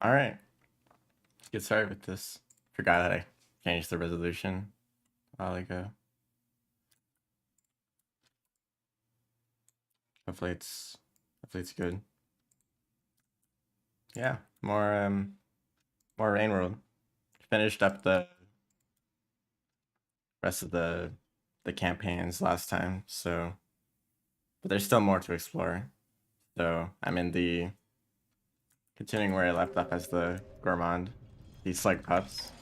All right, let's get started with this. Forgot that I changed the resolution a while ago. Hopefully it's good. Yeah, more Rain World. Finished up the rest of the campaigns last time, so but there's still more to explore. So I'm in the continuing where I left off as the Gourmand, these slug pups,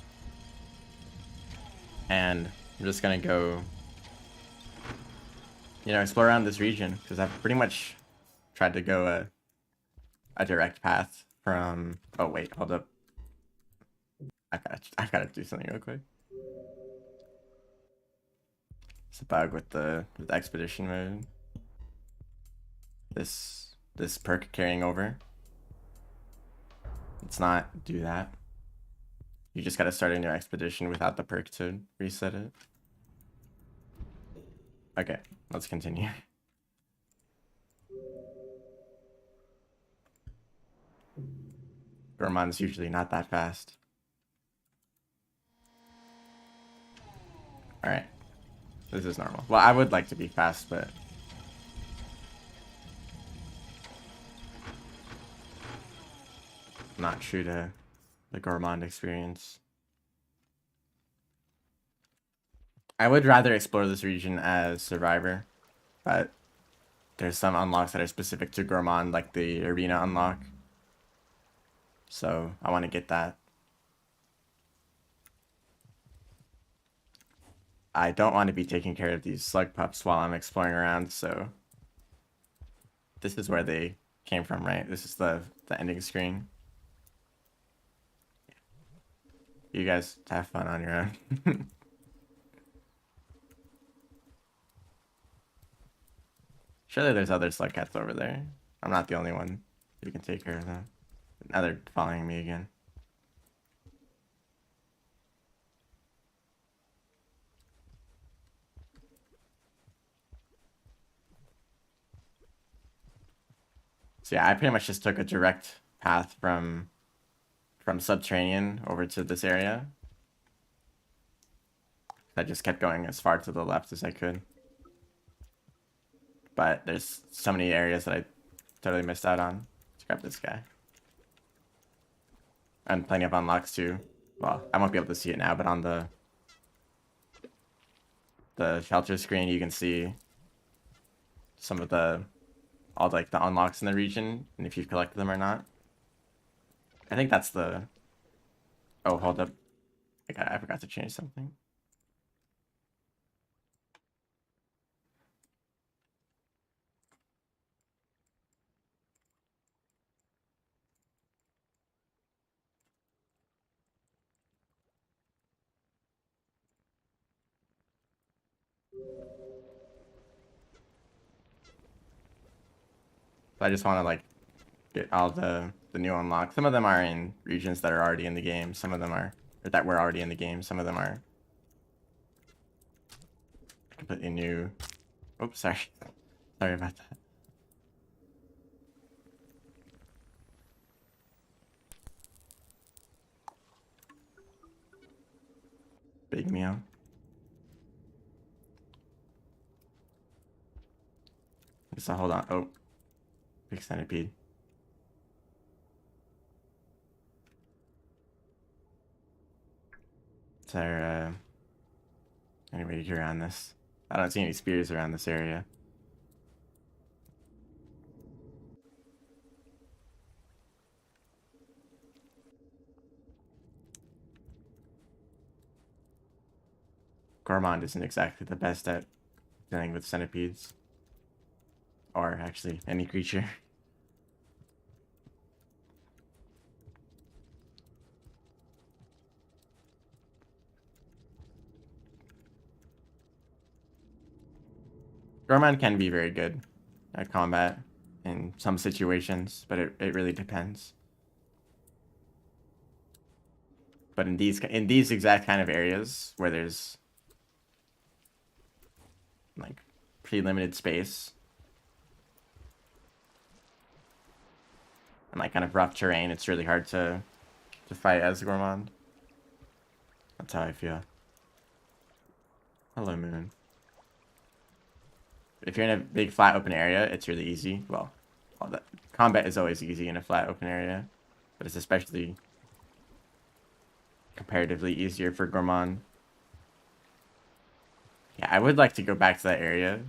and I'm just gonna go, explore around this region because I've pretty much tried to go a direct path from. Oh wait, hold up. I've got to do something real quick. It's a bug with the expedition mode. This perk carrying over. Let's not do that. You just gotta start a new expedition without the perk to reset it. Okay, let's continue. Gourmand's usually not that fast. Alright. This is normal. Well, I would like to be fast, but not true to the Gourmand experience. I would rather explore this region as Survivor, but there's some unlocks that are specific to Gourmand, like the arena unlock. So I want to get that. I don't want to be taking care of these slug pups while I'm exploring around, so this is where they came from, right? This is the ending screen. You guys have fun on your own. Surely there's other slug cats over there. I'm not the only one who can take care of them. Now they're following me again. So yeah, I pretty much just took a direct path from Subterranean over to this area. I just kept going as far to the left as I could. But there's so many areas that I totally missed out on. Let's grab this guy. And plenty of unlocks too. Well, I won't be able to see it now, but on the shelter screen you can see some of all like the unlocks in the region and if you've collected them or not. I think that's the. Oh, hold up. I forgot to change something. So I just want to like get all the new unlocks. Some of them are in regions that are already in the game. Some of them are or that were already in the game. Some of them are completely new. Oops, sorry. Sorry about that. Big meow. So hold on. Oh, big centipede. Is there any way to get around this? I don't see any spears around this area. Gourmand isn't exactly the best at dealing with centipedes. Or actually, any creature. Gourmand can be very good at combat in some situations, but it really depends. But in these exact kind of areas where there's like pretty limited space and like kind of rough terrain, it's really hard to to fight as Gourmand. That's how I feel. Hello, Moon. If you're in a big flat open area, it's really easy. Well, all that combat is always easy in a flat open area, but it's especially comparatively easier for Gourmand. Yeah, I would like to go back to that area.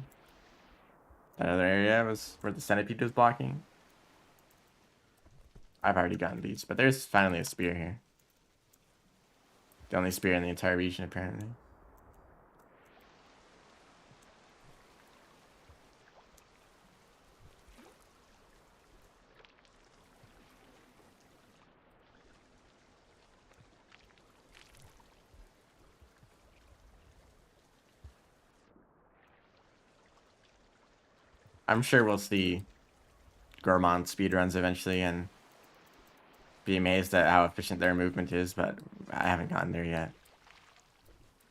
That other area was where the centipede was blocking. I've already gotten these, but there's finally a spear here. The only spear in the entire region, apparently. I'm sure we'll see Gourmand speedruns eventually and be amazed at how efficient their movement is, but I haven't gotten there yet.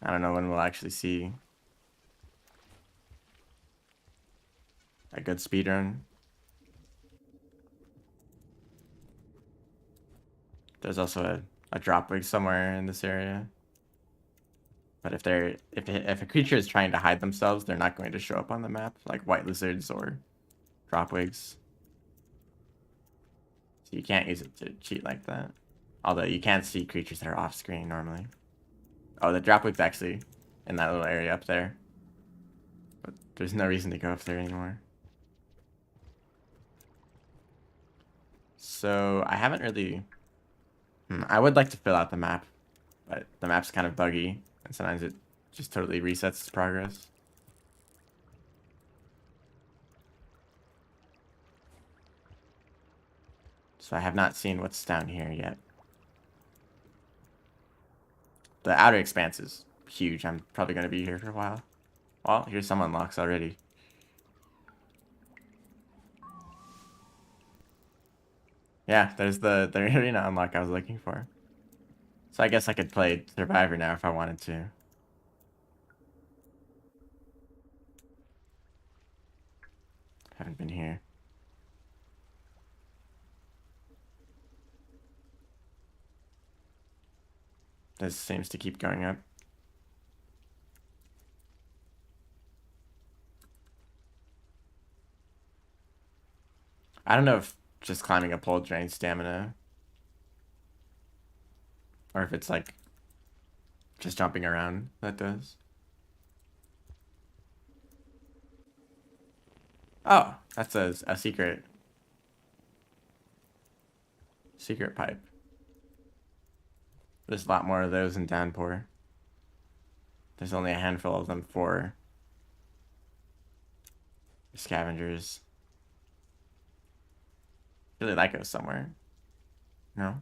I don't know when we'll actually see a good speedrun. There's also a drop wig somewhere in this area. But if a creature is trying to hide themselves, they're not going to show up on the map, like white lizards or drop wigs. So you can't use it to cheat like that. Although you can see creatures that are off screen normally. Oh, the drop wig's actually in that little area up there. But there's no reason to go up there anymore. So I haven't really... I would like to fill out the map, but the map's kind of buggy, and sometimes it just totally resets its progress. So I have not seen what's down here yet. The outer expanse is huge. I'm probably going to be here for a while. Well, here's some unlocks already. Yeah, there's the arena unlock I was looking for. So I guess I could play Survivor now if I wanted to. Haven't been here. This seems to keep going up. I don't know if just climbing a pole drains stamina. Or if it's like just jumping around that does. Oh, that's a secret pipe. There's a lot more of those in Downpour. There's only a handful of them for scavengers. I feel like that goes somewhere. No?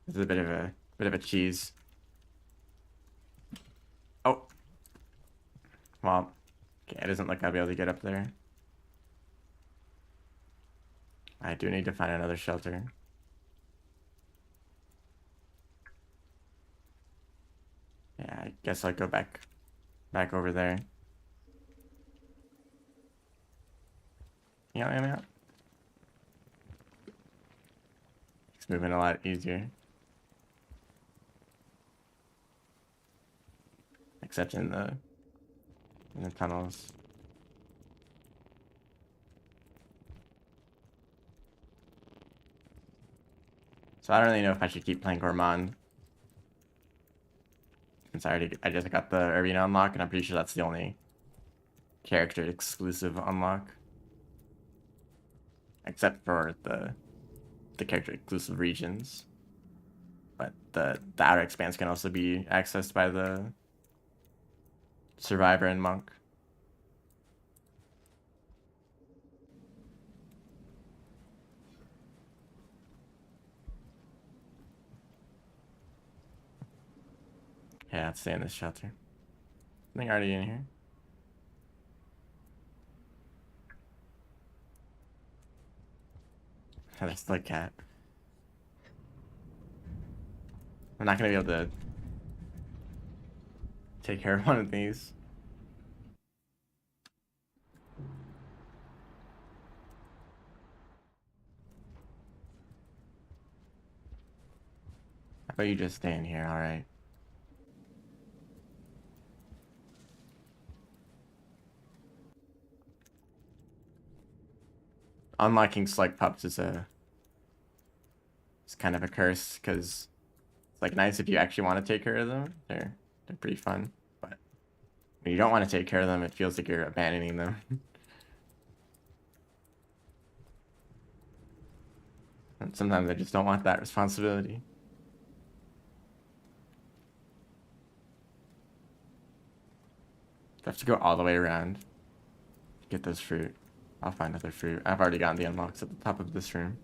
This is a bit of a cheese. Oh. Well, okay, it doesn't look like I'll be able to get up there. I do need to find another shelter. Yeah, I guess I'll go back over there. Yeah. It's moving a lot easier. Except in the tunnels. So I don't really know if I should keep playing Gourmand. Since I just got the arena unlock, and I'm pretty sure that's the only character exclusive unlock. Except for the character exclusive regions. But the outer expanse can also be accessed by the Survivor and Monk. Yeah, let's stay in this shelter. Something already in here. That's the cat. I'm not gonna be able to take care of one of these. But you just stay in here, alright. Unlocking slug pups is it's kind of a curse, because it's like nice if you actually want to take care of them. They're pretty fun. But when you don't want to take care of them, it feels like you're abandoning them. And sometimes I just don't want that responsibility. I have to go all the way around to get those fruit. I'll find other fruit. I've already gotten the unlocks at the top of this room.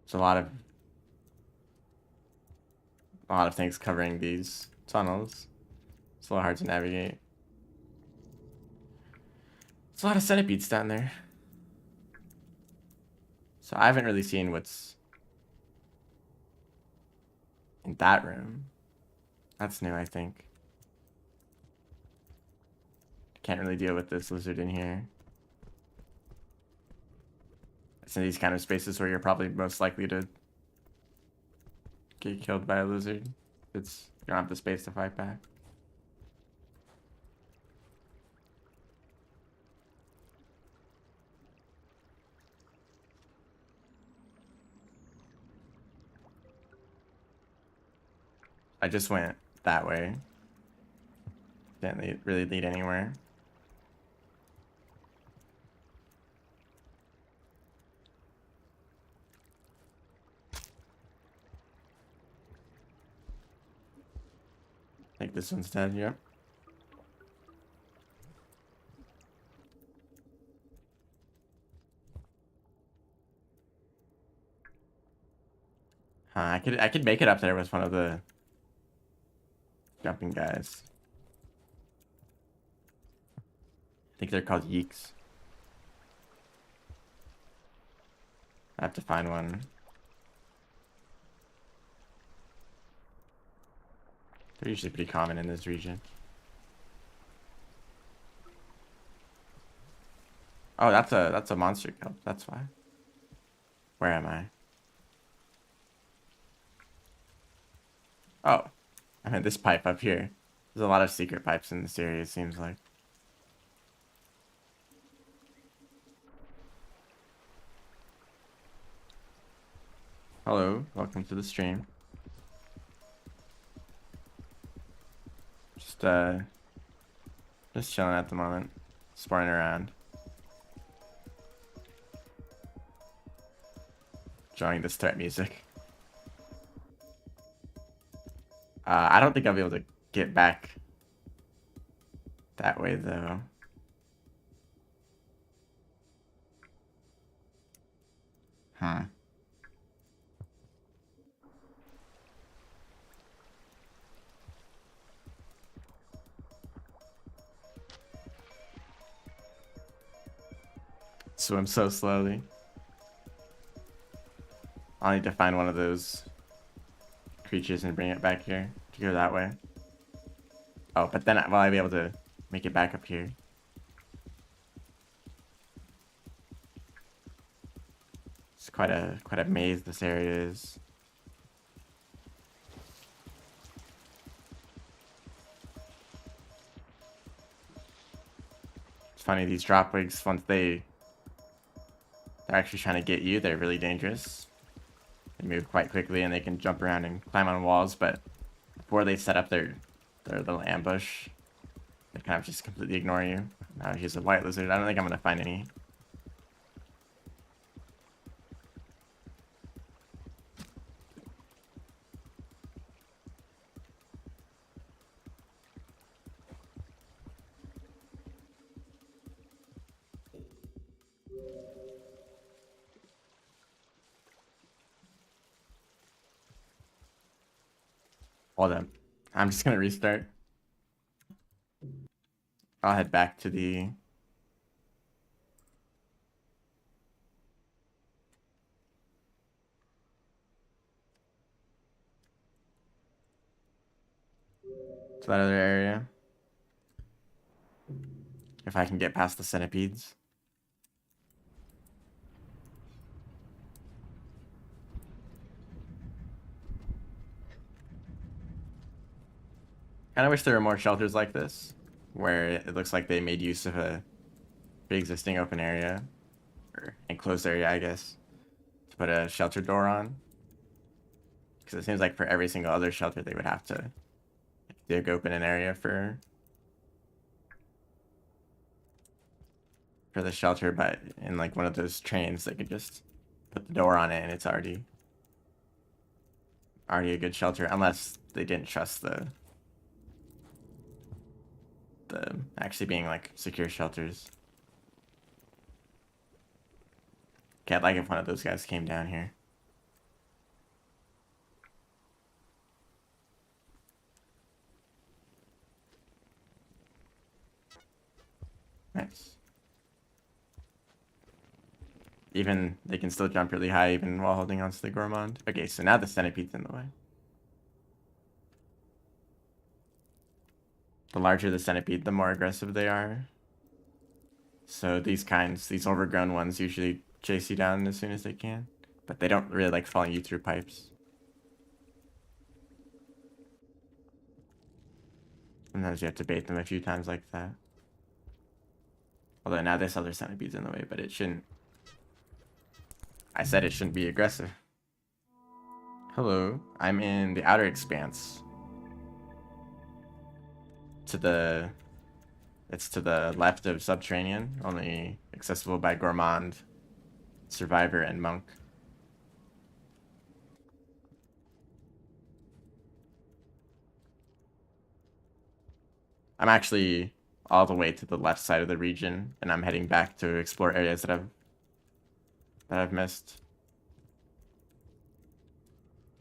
There's a lot of things covering these tunnels. It's a little hard to navigate. There's a lot of centipedes down there. So I haven't really seen what's in that room. That's new, I think. Can't really deal with this lizard in here. It's in these kind of spaces where you're probably most likely to get killed by a lizard. You don't have the space to fight back. I just went that way. Didn't really lead anywhere. I think this one's dead, yep. I could make it up there with one of the jumping guys. I think they're called yeeks. I have to find one. They're usually pretty common in this region. Oh, that's a monster kelp. That's why. Where am I? Oh, I'm in this pipe up here. There's a lot of secret pipes in this area, it seems like. Hello, welcome to the stream. Just chilling at the moment, exploring around, enjoying this threat music. I don't think I'll be able to get back that way though. Huh. Swim so slowly. I'll need to find one of those creatures and bring it back here to go that way. Oh, but then will I be able to make it back up here? It's quite a maze this area is. It's funny, these dropwigs, once they're actually trying to get you, they're really dangerous. They move quite quickly and they can jump around and climb on walls, but before they set up their little ambush, they kind of just completely ignore you. Now here's a white lizard. I don't think I'm gonna find any. Hold on. I'm just gonna restart. I'll head back to the... to that other area. If I can get past the centipedes. Kind of wish there were more shelters like this, where it looks like they made use of a pre-existing open area, or enclosed area, I guess, to put a shelter door on. Because it seems like for every single other shelter, they would have to dig open an area for the shelter, but in like one of those trains, they could just put the door on it and it's already a good shelter, unless they didn't trust the actually being like secure shelters. Okay, I'd like if one of those guys came down here. Nice. Even they can still jump really high even while holding onto the Gourmand. Okay, so now the centipede's in the way. The larger the centipede, the more aggressive they are. So these overgrown ones usually chase you down as soon as they can. But they don't really like following you through pipes. Sometimes you have to bait them a few times like that. Although now this other centipede's in the way, but it shouldn't. I said it shouldn't be aggressive. Hello, I'm in the outer expanse. It's to the left of Subterranean, only accessible by Gourmand, Survivor, and Monk. I'm actually all the way to the left side of the region, and I'm heading back to explore areas that I've missed.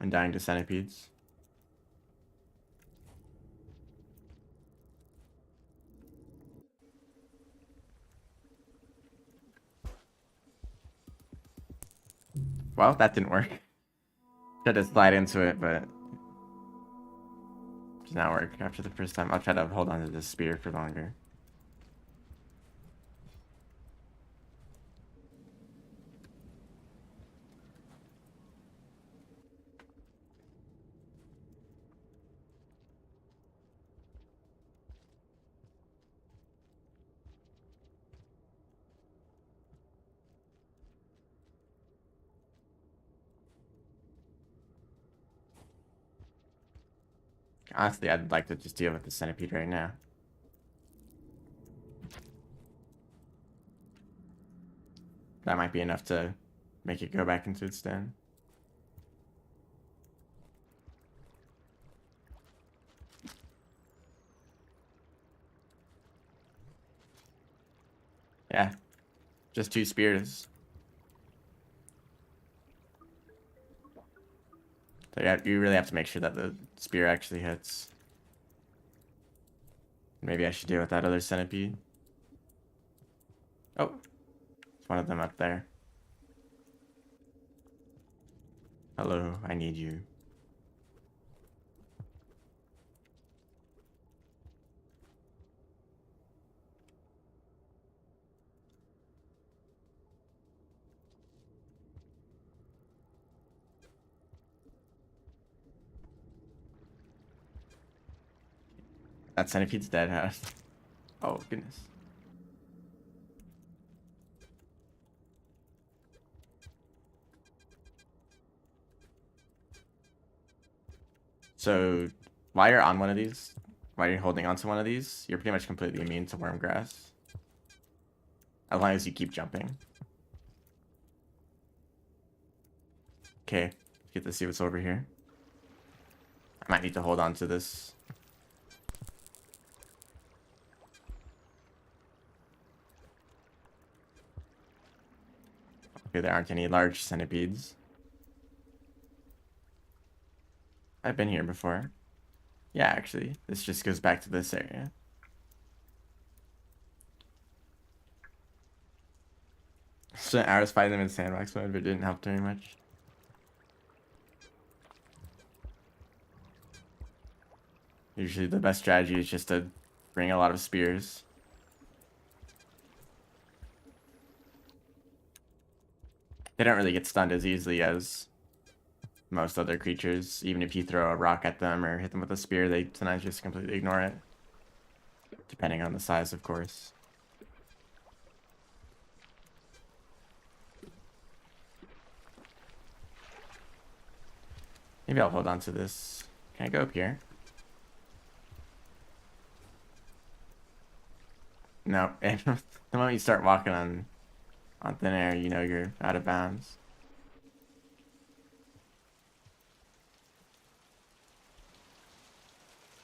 And dying to centipedes. Well, that didn't work. Tried to slide into it, but did not work after the first time. I'll try to hold on to this spear for longer. Honestly, I'd like to just deal with the centipede right now. That might be enough to make it go back into its den. Yeah, just 2 spears. So yeah, you really have to make sure that the spear actually hits. Maybe I should deal with that other centipede. Oh, it's one of them up there. Hello, I need you. That centipede's dead, huh? Oh, goodness. So, while you're on one of these, while you're holding onto one of these, you're pretty much completely immune to worm grass. As long as you keep jumping. Okay, get to see what's over here. I might need to hold on to this. Okay, there aren't any large centipedes. I've been here before. Yeah, actually, this just goes back to this area. Spent hours fighting them in sandbox mode, but it didn't help very much. Usually the best strategy is just to bring a lot of spears. They don't really get stunned as easily as most other creatures. Even if you throw a rock at them or hit them with a spear, they sometimes just completely ignore it. Depending on the size, of course. Maybe I'll hold on to this. Can I go up here? No. And the moment you start walking on thin air, you know you're out of bounds.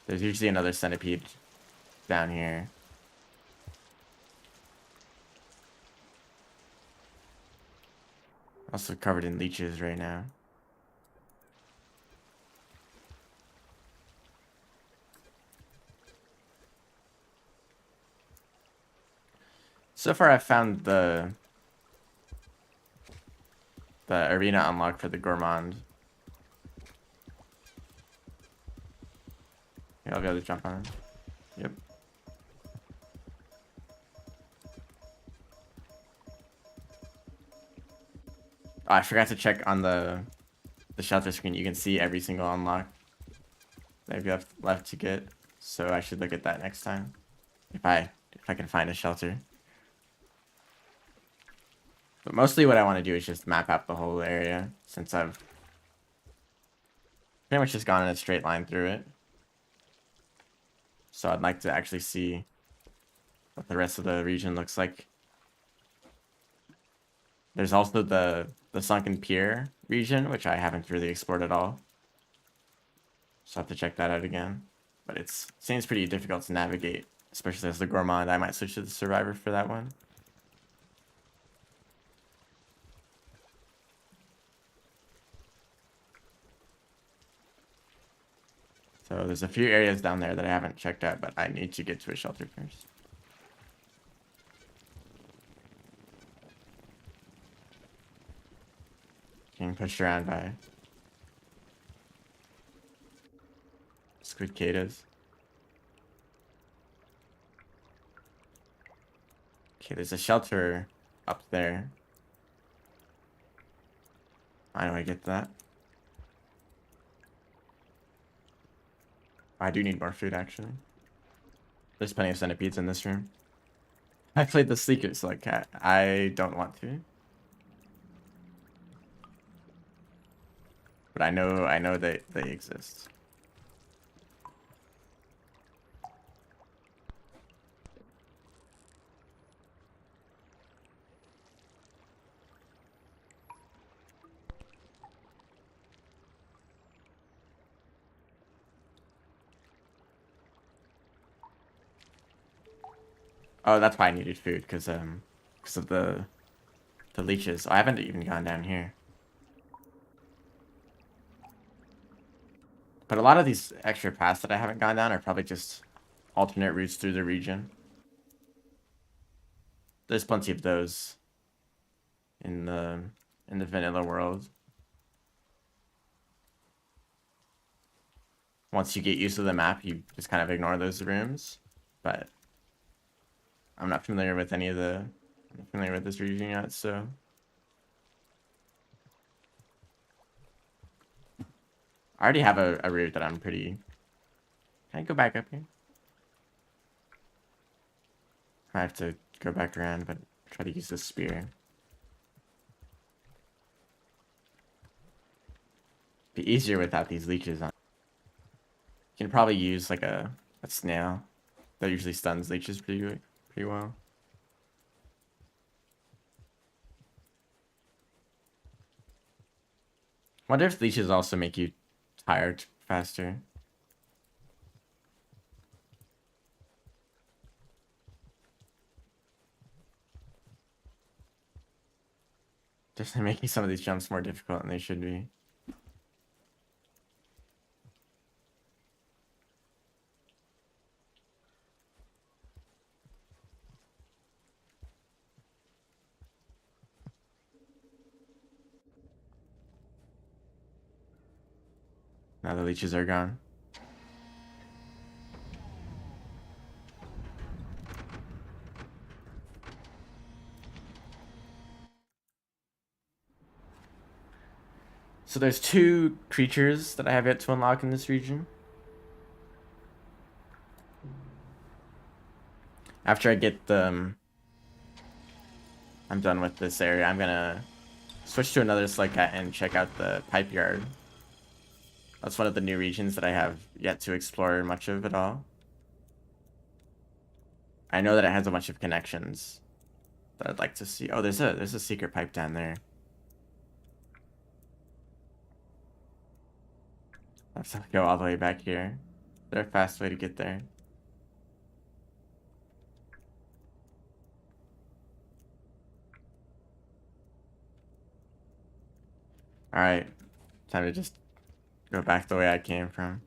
There's usually another centipede down here. Also covered in leeches right now. So far I've found the arena unlocked for the Gourmand. Yeah, I'll be able to jump on it. Yep. Oh, I forgot to check on the shelter screen. You can see every single unlock that you have left to get. So I should look at that next time. If I can find a shelter. But mostly what I want to do is just map out the whole area, since I've pretty much just gone in a straight line through it. So I'd like to actually see what the rest of the region looks like. There's also the Sunken Pier region, which I haven't really explored at all. So I have to check that out again. But it seems pretty difficult to navigate, especially as the Gourmand. I might switch to the Survivor for that one. So there's a few areas down there that I haven't checked out, but I need to get to a shelter first. Getting pushed around by squidcadas. Okay, there's a shelter up there. How do I get that? I do need more food, actually. There's plenty of centipedes in this room. I played the Sleeker Slug Cat. I don't want to. But I know they exist. Oh, that's why I needed food, because of the leeches. Oh, I haven't even gone down here. But a lot of these extra paths that I haven't gone down are probably just alternate routes through the region. There's plenty of those in the vanilla world. Once you get used to the map, you just kind of ignore those rooms. But I'm not familiar with any of the I'm not familiar with this region yet, so I already have a route that I'm pretty. Can I go back up here? I have to go back around, but try to use this spear. Be easier without these leeches on. You can probably use like a snail that usually stuns leeches pretty well. Wonder if leeches also make you tired faster. Just making some of these jumps more difficult than they should be. Now the leeches are gone. So there's 2 creatures that I have yet to unlock in this region. After I get them, I'm done with this area. I'm gonna switch to another slug cat and check out the pipe yard. That's one of the new regions that I have yet to explore much of at all. I know that it has a bunch of connections that I'd like to see. Oh, there's a secret pipe down there. I have to go all the way back here. Is there a fast way to get there? Alright. Time to just go back the way I came from.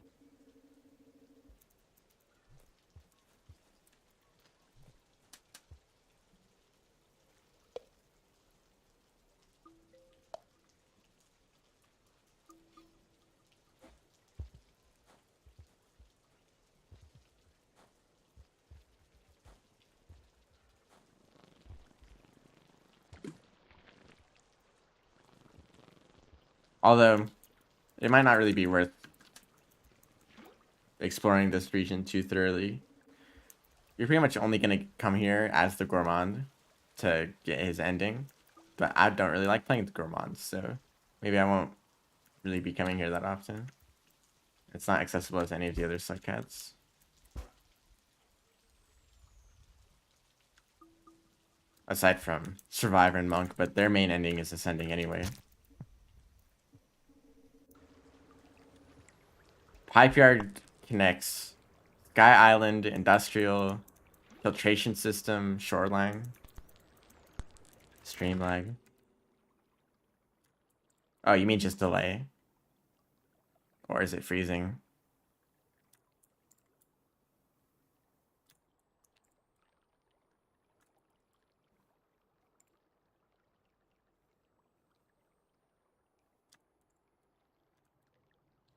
Although, it might not really be worth exploring this region too thoroughly. You're pretty much only going to come here as the Gourmand to get his ending. But I don't really like playing the Gourmands, so maybe I won't really be coming here that often. It's not accessible as any of the other slug cats. Aside from Survivor and Monk, but their main ending is ascending anyway. Pipe Yard connects Sky Island, Industrial, Filtration System, Shoreline, Stream Lag. Oh, you mean just delay? Or is it freezing?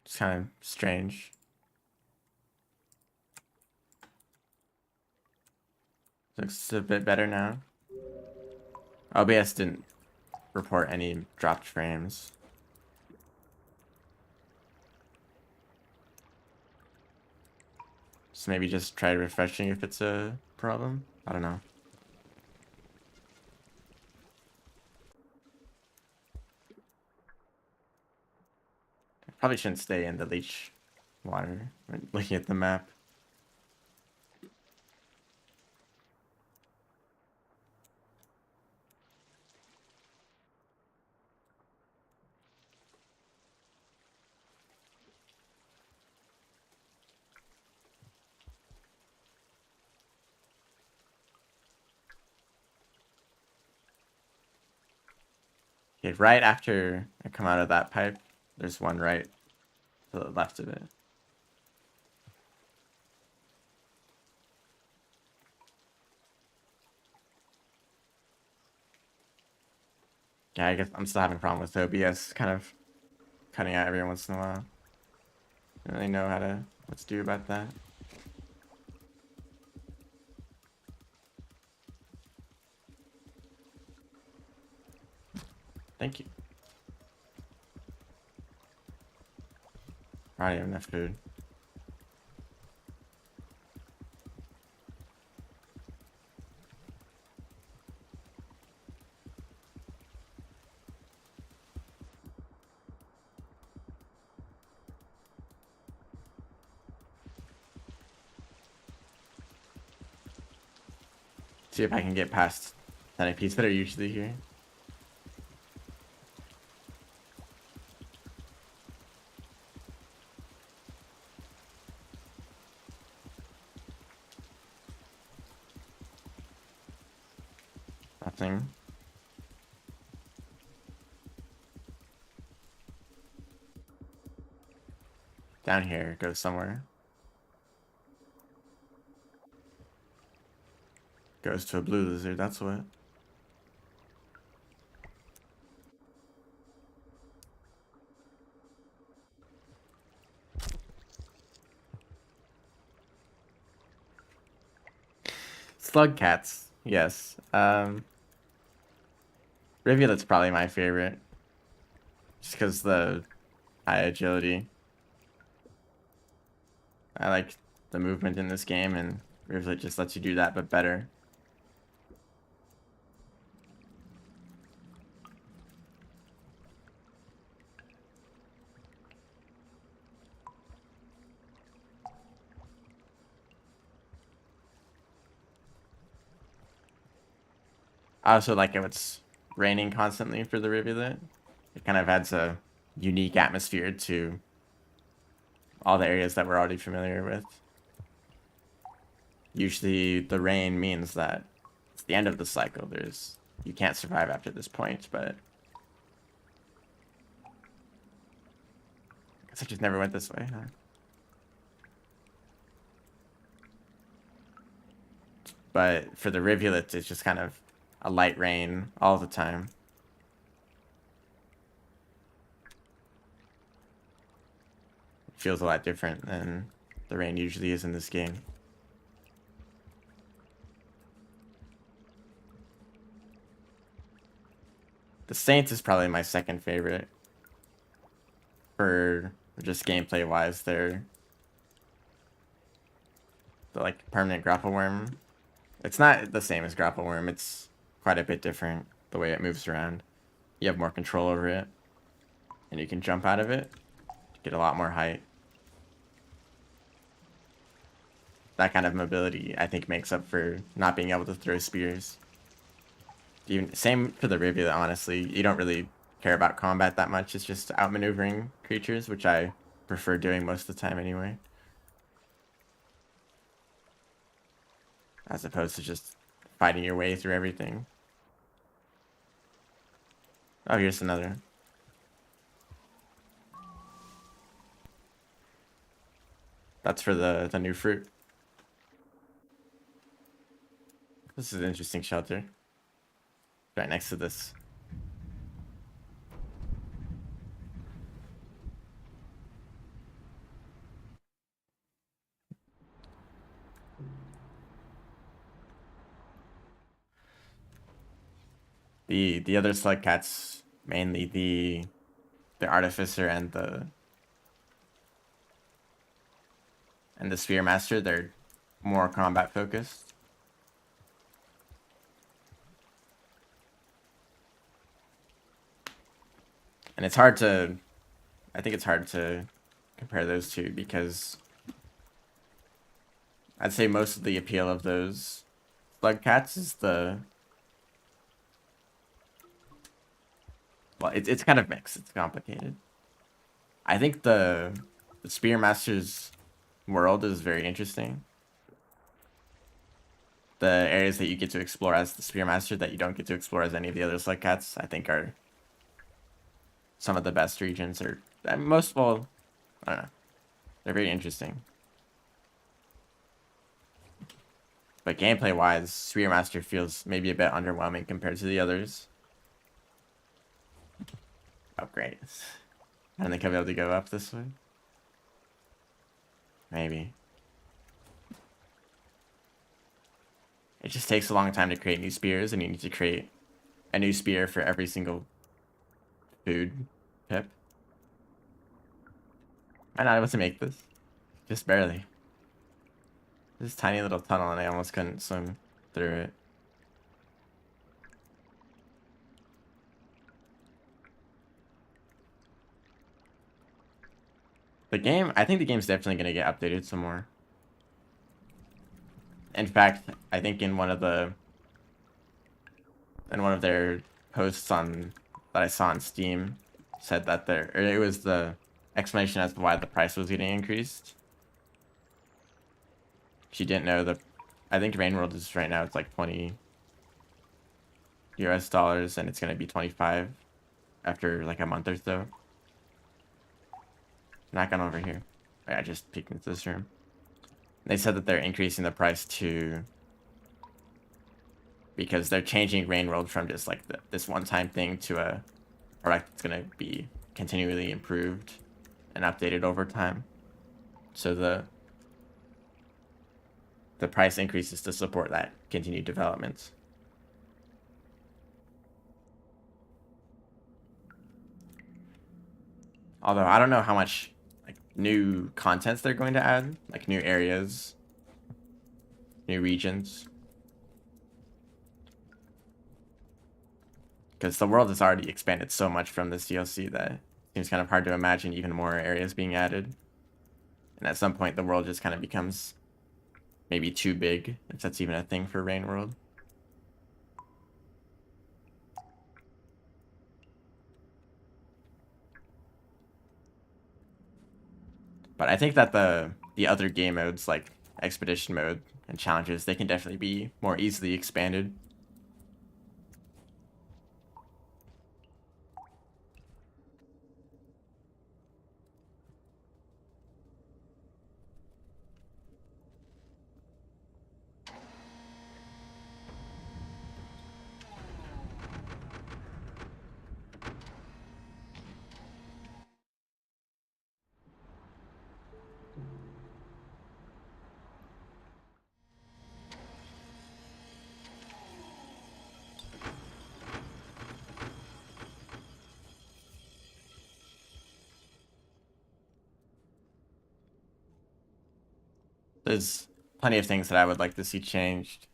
It's kind of strange. Looks a bit better now. OBS didn't report any dropped frames. So maybe just try refreshing if it's a problem. I don't know. I probably shouldn't stay in the leech water when looking at the map. Okay, right after I come out of that pipe, there's one right to the left of it. Yeah, I guess I'm still having a problem with OBS kind of cutting out every once in a while. I don't really know what to do about that. Thank you. I already have enough food. See if I can get past centipedes that are usually here. Nothing. Down here, go somewhere. Goes to a blue lizard, that's what. Slug cats, yes. Rivulet's probably my favorite. just because the high agility. I like the movement in this game, and Rivulet just lets you do that, but better. I also like if it's raining constantly for the Rivulet. It kind of adds a unique atmosphere to all the areas that we're already familiar with. Usually the rain means that it's the end of the cycle. You can't survive after this point, but I guess I just never went this way, huh? But for the Rivulet, it's just kind of a light rain all the time. It feels a lot different than the rain usually is in this game. The Saints is probably my second favorite. For just gameplay wise, they're the like permanent grapple worm. It's not the same as grapple worm, it's quite a bit different the way it moves around. You have more control over it, and you can jump out of it to get a lot more height. That kind of mobility, I think, makes up for not being able to throw spears. Even same for the Rivulet, honestly. You don't really care about combat that much. It's just outmaneuvering creatures, which I prefer doing most of the time anyway. As opposed to just fighting your way through everything. Oh, here's another. That's for the new fruit. This is an interesting shelter. Right next to this. The other slug cats, mainly the artificer and the spear master, they're more combat focused. And it's hard to, I think it's hard to compare those two because I'd say most of the appeal of those slug cats is well, it's kind of mixed. It's complicated. I think the Spearmaster's world is very interesting. The areas that you get to explore as the Spearmaster that you don't get to explore as any of the other slug cats, I think are some of the best regions, or most, well, I don't know. They're very interesting. But gameplay wise, Spearmaster feels maybe a bit underwhelming compared to the others. Oh, great. I don't think I'll be able to go up this way. Maybe. It just takes a long time to create new spears, and you need to create a new spear for every single food pip. I'm not able to make this. Just barely. This tiny little tunnel, and I almost couldn't swim through it. I think the game's definitely going to get updated some more. In fact, I think in one of their posts that I saw on Steam said that it was the explanation as to why the price was getting increased. She didn't know I think Rain World is right now, it's like $20 US, and it's going to be 25 after like a month or so. Not gone over here. I just peeked into this room. They said that they're increasing the price because they're changing Rain World from just like this one-time thing to a product that's going to be continually improved and updated over time. So the price increases to support that continued development. Although I don't know how much like new contents they're going to add, like new areas, new regions. Because the world has already expanded so much from this DLC that it seems kind of hard to imagine even more areas being added. And at some point, the world just kind of becomes maybe too big, if that's even a thing for Rain World. But I think that the other game modes, like Expedition Mode and Challenges, they can definitely be more easily expanded. There's plenty of things that I would like to see changed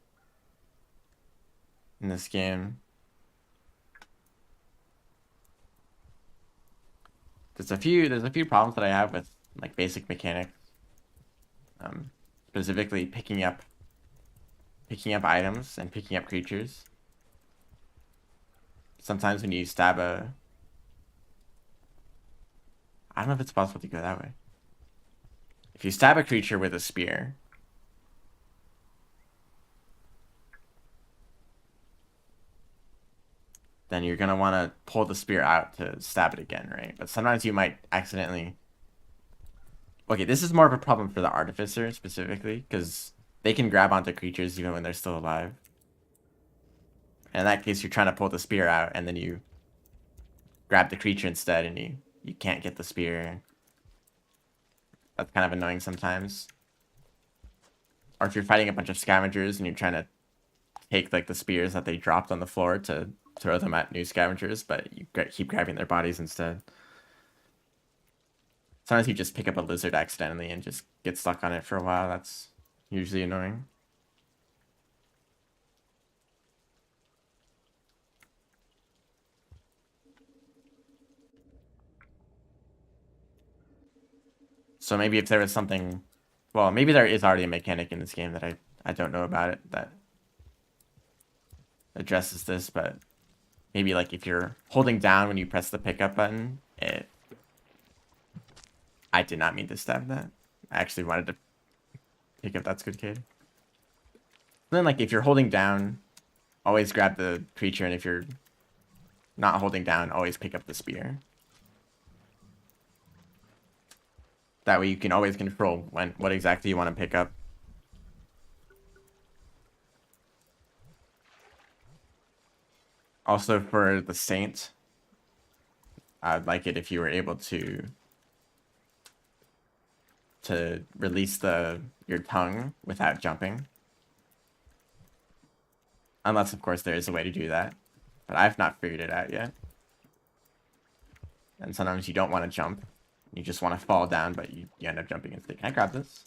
in this game. There's a few problems that I have with like basic mechanics. Specifically picking up items and picking up creatures. Sometimes when you stab I don't know if it's possible to go that way. If you stab a creature with a spear, then you're gonna want to pull the spear out to stab it again, right? But sometimes you might accidentally. Okay, this is more of a problem for the Artificer specifically, because they can grab onto creatures even when they're still alive. And in that case, you're trying to pull the spear out, and then you grab the creature instead, and you can't get the spear. That's kind of annoying sometimes. Or if you're fighting a bunch of scavengers and you're trying to take like the spears that they dropped on the floor to throw them at new scavengers, but you keep grabbing their bodies instead. Sometimes you just pick up a lizard accidentally and just get stuck on it for a while. That's usually annoying. So maybe if there was something, well, maybe there is already a mechanic in this game that I don't know about it that addresses this, but maybe like if you're holding down when you press the pickup button, I did not mean to stab that. I actually wanted to pick up that Squid Kid. Then like if you're holding down, always grab the creature, and if you're not holding down, always pick up the spear. That way you can always control what exactly you want to pick up. Also for the Saint, I'd like it if you were able to release your tongue without jumping. Unless, of course, there is a way to do that. But I've not figured it out yet. And sometimes you don't want to jump. You just want to fall down, but you end up jumping instead. Can I grab this?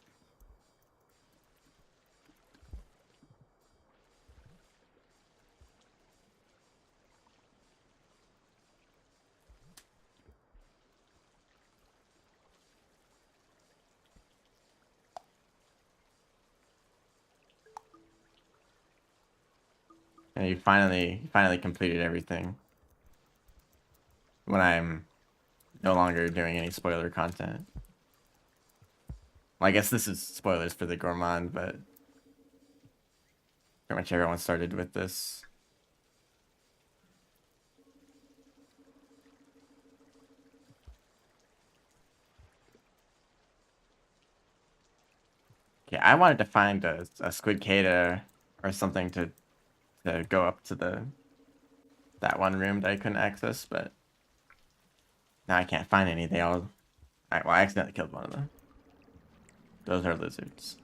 And you finally completed everything. When I'm no longer doing any spoiler content. Well, I guess this is spoilers for the Gourmand, but pretty much everyone started with this. Okay, I wanted to find a Squid Cada or something to go up to that one room that I couldn't access, but now I can't find any. They all... Alright, well, I accidentally killed one of them. Those are lizards.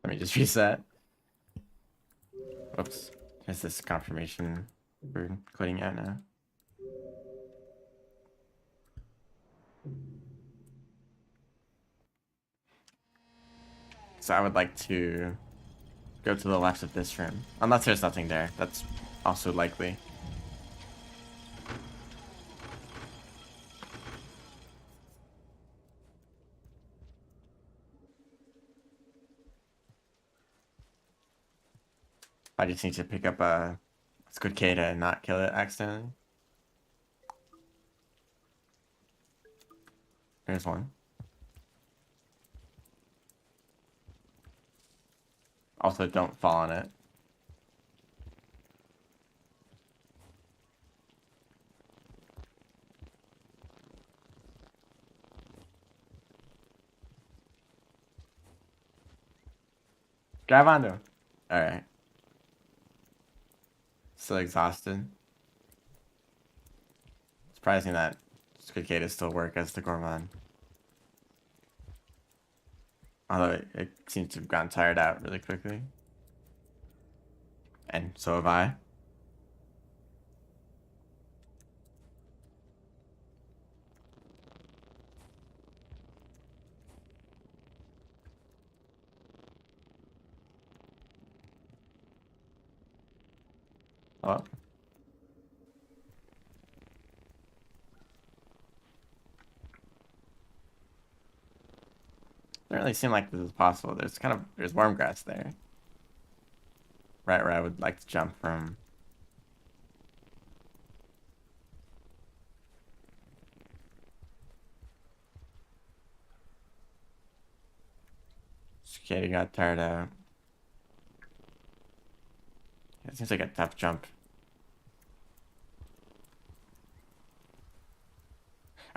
Let me just reset. Oops. Here's this confirmation for quitting out now. So I would like to go to the left of this room. Unless there's nothing there. That's also likely. I just need to pick up a Squid K to not kill it accidentally. There's one. Also, don't fall on it. Grab onto him. Alright. Still exhausted. Surprising that Squid K to still work as the Gourmand. Although it seems to have gotten tired out really quickly. And so have I. Oh. Doesn't really seem like this is possible. There's worm grass there. Right where I would like to jump from. Skating got tired out. It seems like a tough jump.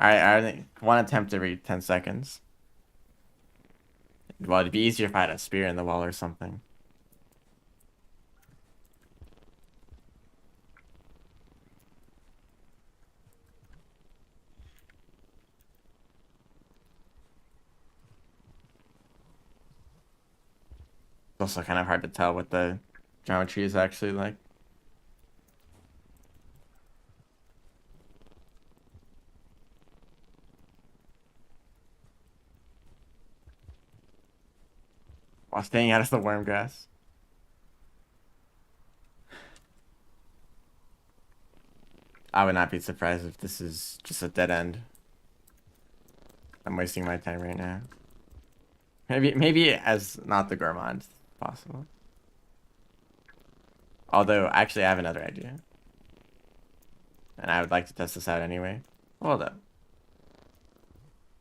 Alright, I think one attempt every 10 seconds. Well, it'd be easier if I had a spear in the wall or something. It's also kind of hard to tell what the geometry is actually like. While staying out of the worm grass. I would not be surprised if this is just a dead end. I'm wasting my time right now. Maybe as not the Gourmand possible. Although, actually, I have another idea. And I would like to test this out anyway. Hold up.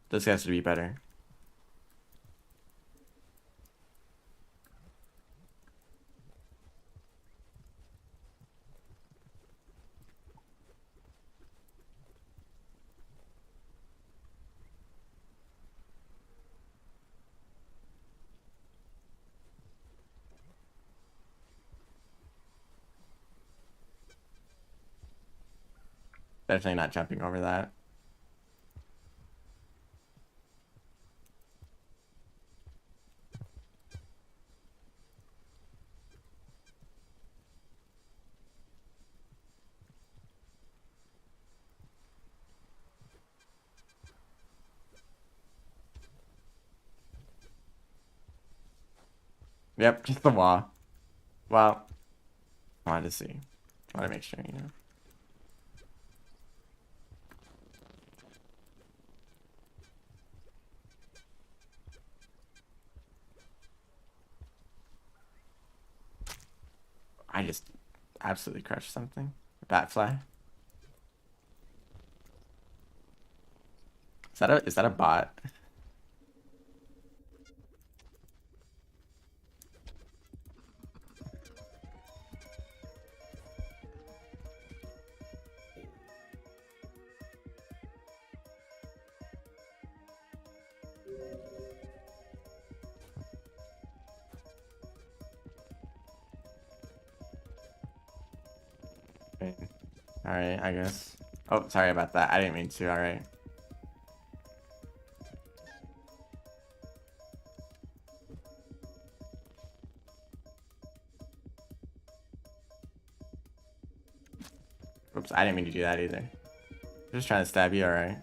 This has to be better. Definitely not jumping over that. Yep, just the wall. Well, I wanted to see. I want to make sure, you know. I just absolutely crushed something. Batfly. Is that a bot? Alright, I guess. Oh, sorry about that. I didn't mean to. Alright. Oops, I didn't mean to do that either. Just trying to stab you, alright.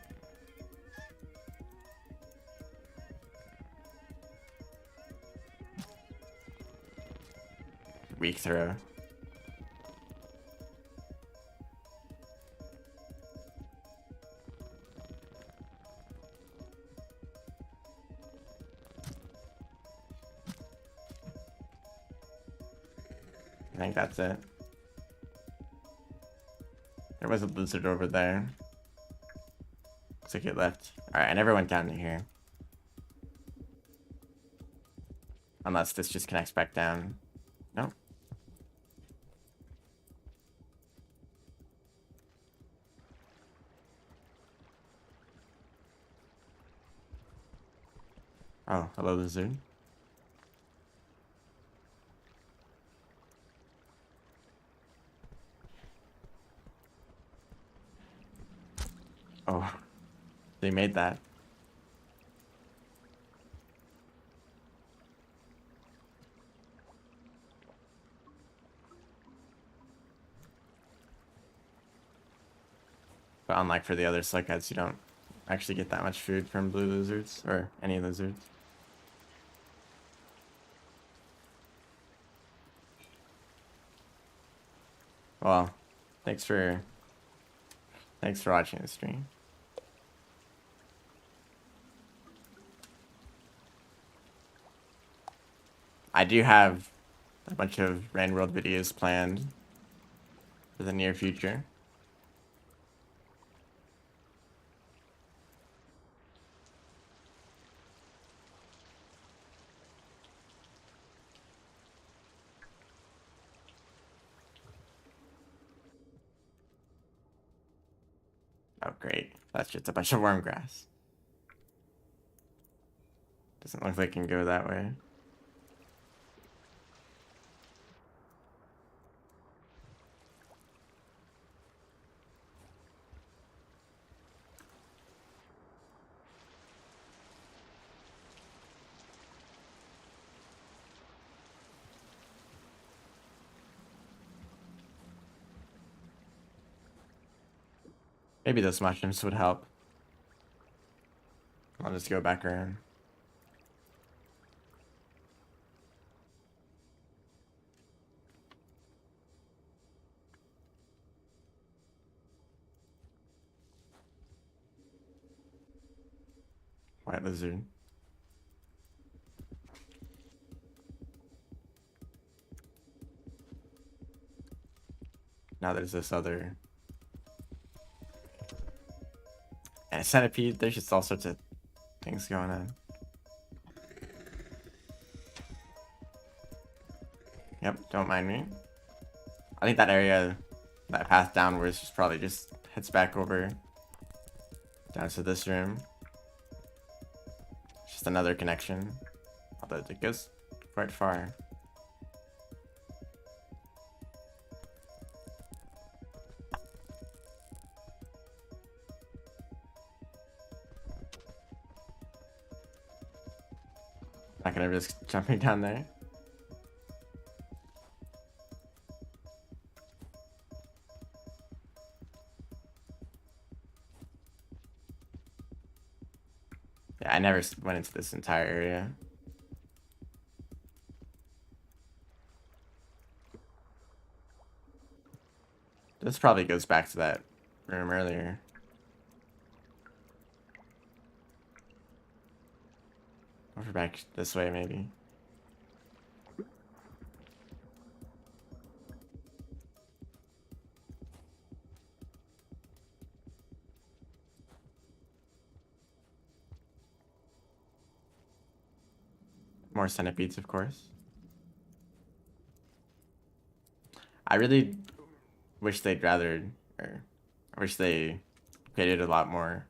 Weak throw. I think that's it. There was a lizard over there. Looks like it left. Alright, I never went down to here. Unless this just connects back down. Nope. Oh, hello lizard. Oh, they made that. But unlike for the other slugheads, you don't actually get that much food from blue lizards, or any lizards. Well, thanks for watching the stream. I do have a bunch of Rand World videos planned for the near future. Oh, great. That's just a bunch of worm grass. Doesn't look like it can go that way. Maybe those mushrooms would help. I'll just go back around. White lizard. Now there's this other... And a centipede, there's just all sorts of things going on. Yep, don't mind me. I think that area, that path downwards, just probably just heads back over down to this room. Just another connection, although it goes quite far. Not gonna risk jumping down there. Yeah, I never went into this entire area. This probably goes back to that room earlier. Over back this way, maybe. More centipedes, of course. I really wish they'd rather, or I wish they created a lot more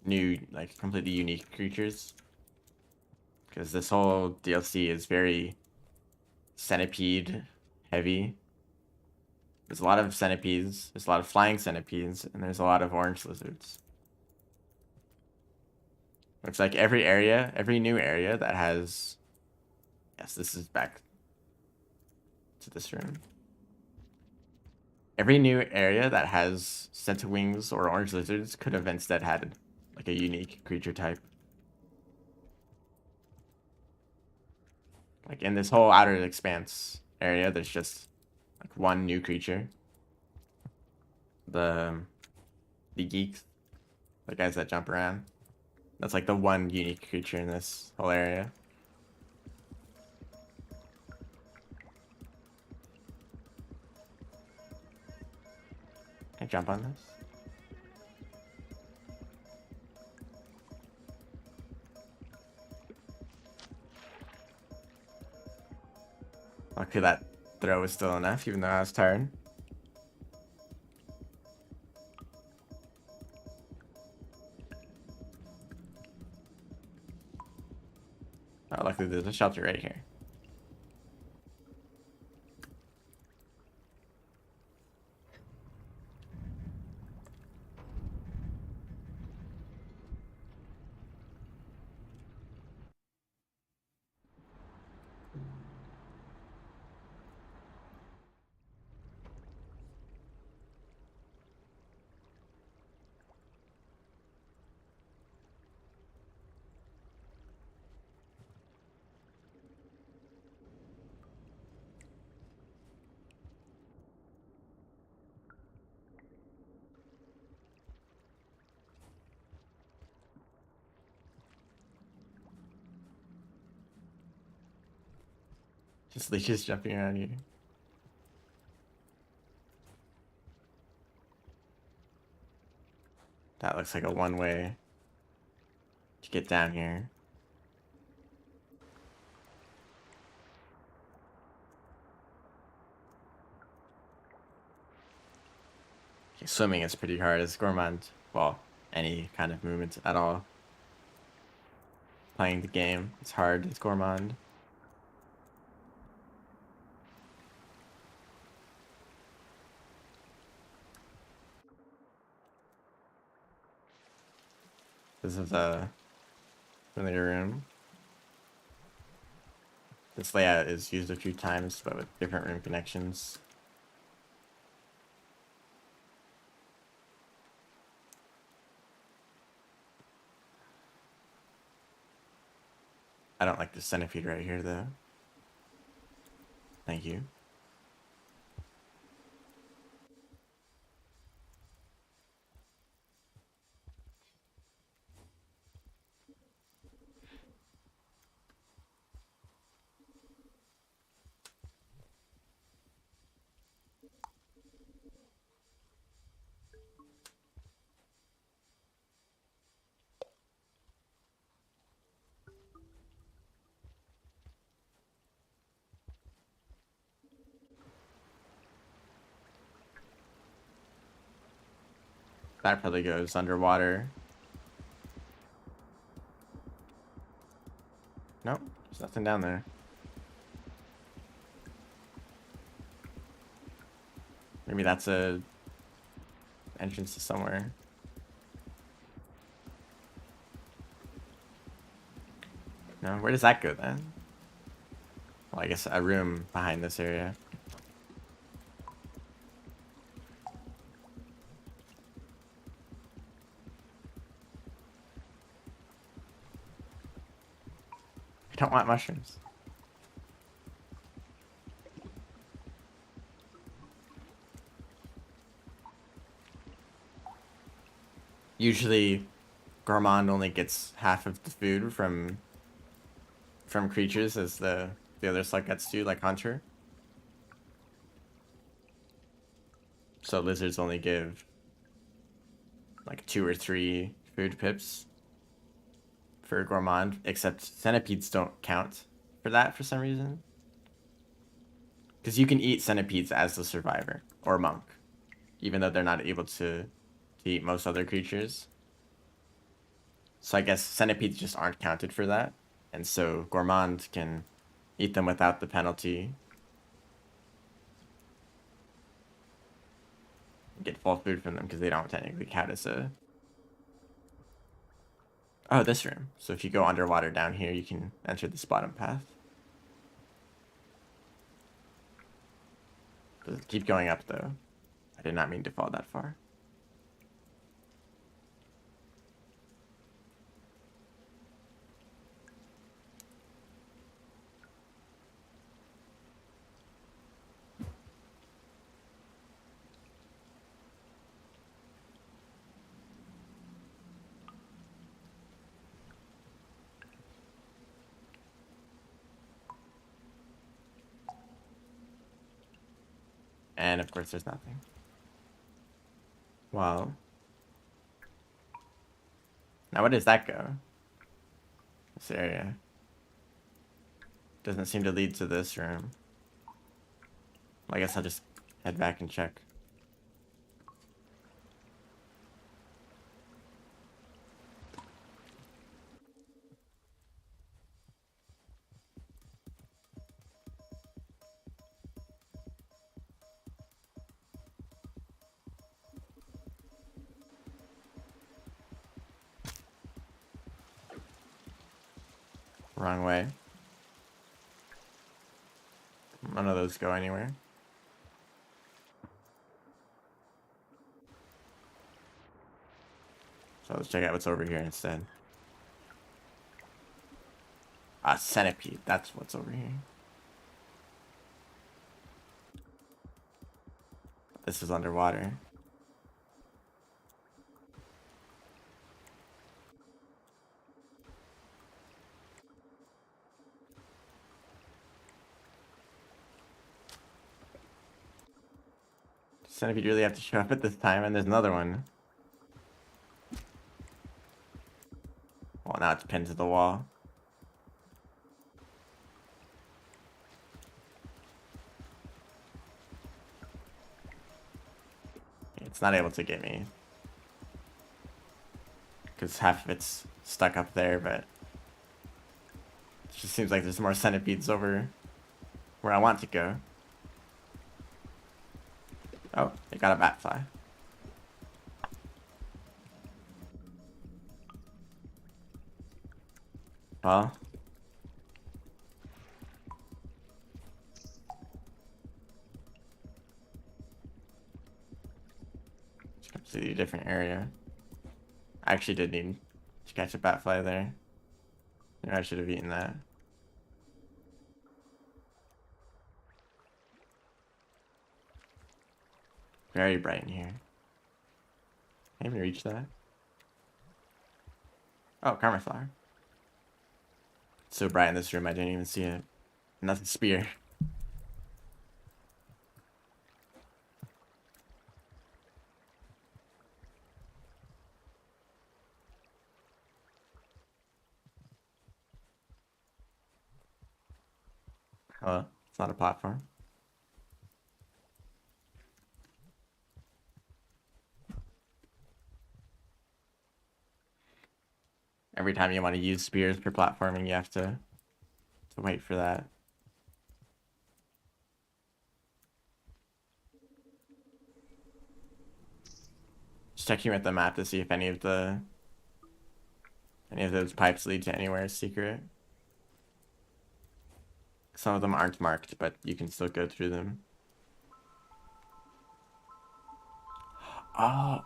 new, like, completely unique creatures. Because this whole DLC is very centipede heavy. There's a lot of centipedes, there's a lot of flying centipedes, and there's a lot of orange lizards. Looks like every area, every new area that has... Yes, this is back to this room. Every new area that has Centiwings or orange lizards could have instead had like a unique creature type. Like in this whole outer expanse area, there's just like one new creature. The geeks, the guys that jump around. That's like the one unique creature in this whole area. Can I jump on this? Luckily that throw was still enough, even though I was tired. Oh, luckily there's a shelter right here. Just leeches jumping around you. That looks like a one-way to get down here. Okay, swimming is pretty hard as Gourmand. Well, any kind of movement at all. Playing the game, it's hard as Gourmand. This is a familiar room. This layout is used a few times, but with different room connections. I don't like the centipede right here, though. Thank you. That probably goes underwater. Nope, there's nothing down there. Maybe that's a entrance to somewhere. No, where does that go then? Well, I guess a room behind this area. I don't want mushrooms. Usually, Gourmand only gets half of the food from creatures as the other slug gets to, like Hunter. So lizards only give like 2 or 3 food pips for Gourmand, except centipedes don't count for that for some reason. Because you can eat centipedes as the survivor or monk, even though they're not able to eat most other creatures. So I guess centipedes just aren't counted for that. And so Gourmand can eat them without the penalty. Get full food from them because they don't technically count as a... Oh, this room. So if you go underwater down here, you can enter this bottom path. But keep going up, though. I did not mean to fall that far. And of course, there's nothing. Well, now where does that go? This area doesn't seem to lead to this room. I guess I'll just head back and check. Wrong way. None of those go anywhere. So let's check out what's over here instead. Ah, centipede. That's what's over here. This is underwater. Centipede really have to show up at this time, and there's another one. Well, now it's pinned to the wall. It's not able to get me. Because half of it's stuck up there, but it just seems like there's more centipedes over where I want to go. Oh, they got a bat fly. Well, it's a completely different area. I actually did need to catch a bat fly there. Maybe I should have eaten that. Very bright in here. Can't even reach that. Oh, karma flower. It's so bright in this room, I didn't even see it. Another spear. Oh, it's not a platform. Every time you want to use spears for platforming, you have to wait for that. Just checking with the map to see if any of those pipes lead to anywhere secret. Some of them aren't marked, but you can still go through them. Oh.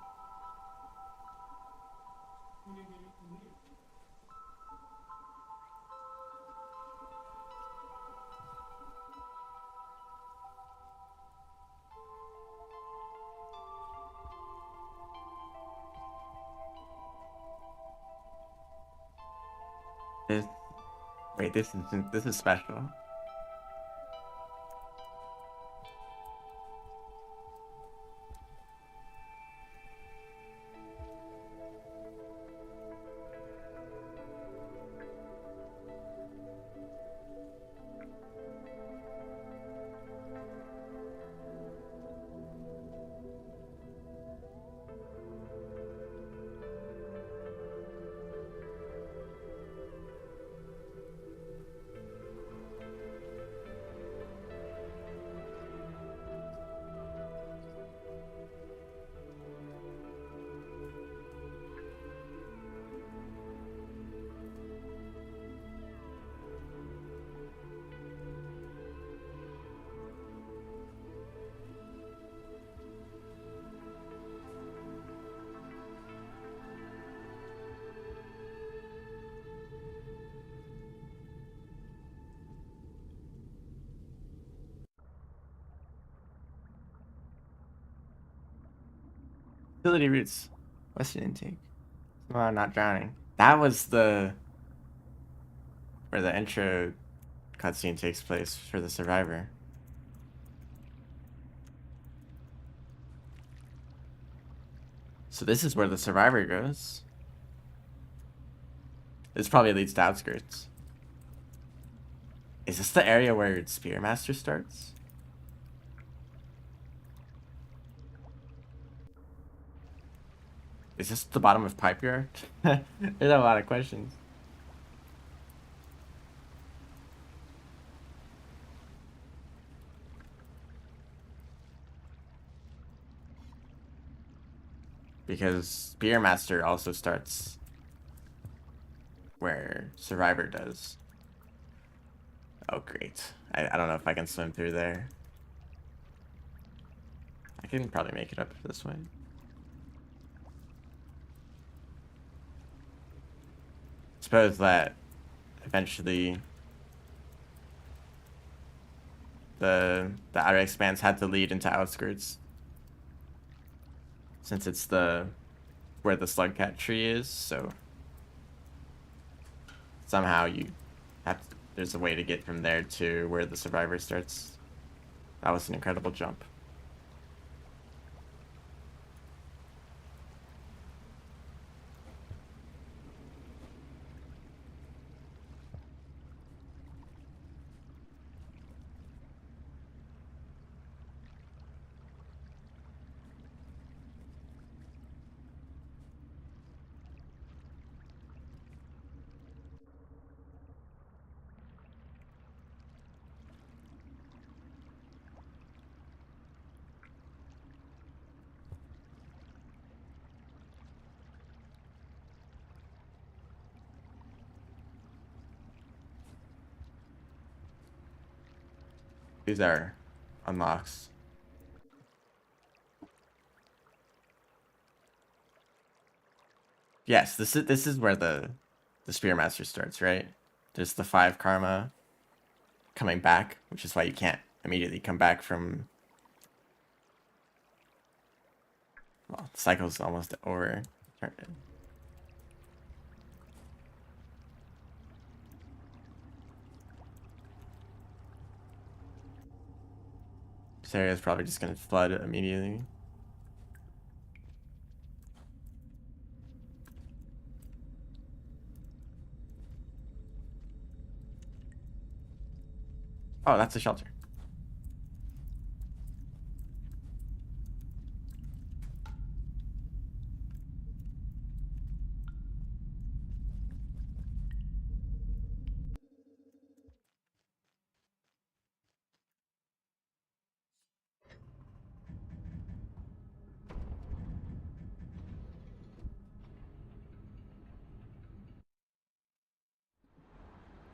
Wait, this is special. Utility routes. Western intake. Somehow not drowning. That was the where the intro cutscene takes place for the survivor. So this is where the survivor goes. This probably leads to outskirts. Is this the area where Spearmaster starts? Is this the bottom of Pipe Yard? There's a lot of questions. Because Spearmaster also starts where Survivor does. Oh, great. I don't know if I can swim through there. I can probably make it up this way. Suppose that eventually the outer expanse had to lead into outskirts, since it's the where the Slugcat tree is, so somehow you have to, there's a way to get from there to where the survivor starts. That was an incredible jump. These are unlocks. Yes, this is where the Spearmaster starts, right? There's the 5 karma coming back, which is why you can't immediately come back from. Well, the cycle's almost over. This area is probably just gonna flood immediately. Oh, that's a shelter.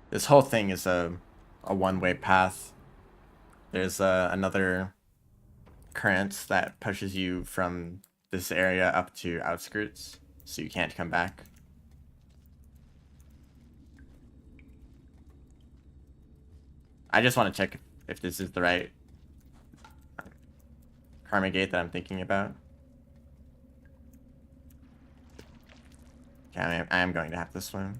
This whole thing is a one-way path. There's another current that pushes you from this area up to outskirts, so you can't come back. I just want to check if this is the right Karma Gate that I'm thinking about. Okay, I am going to have to swim.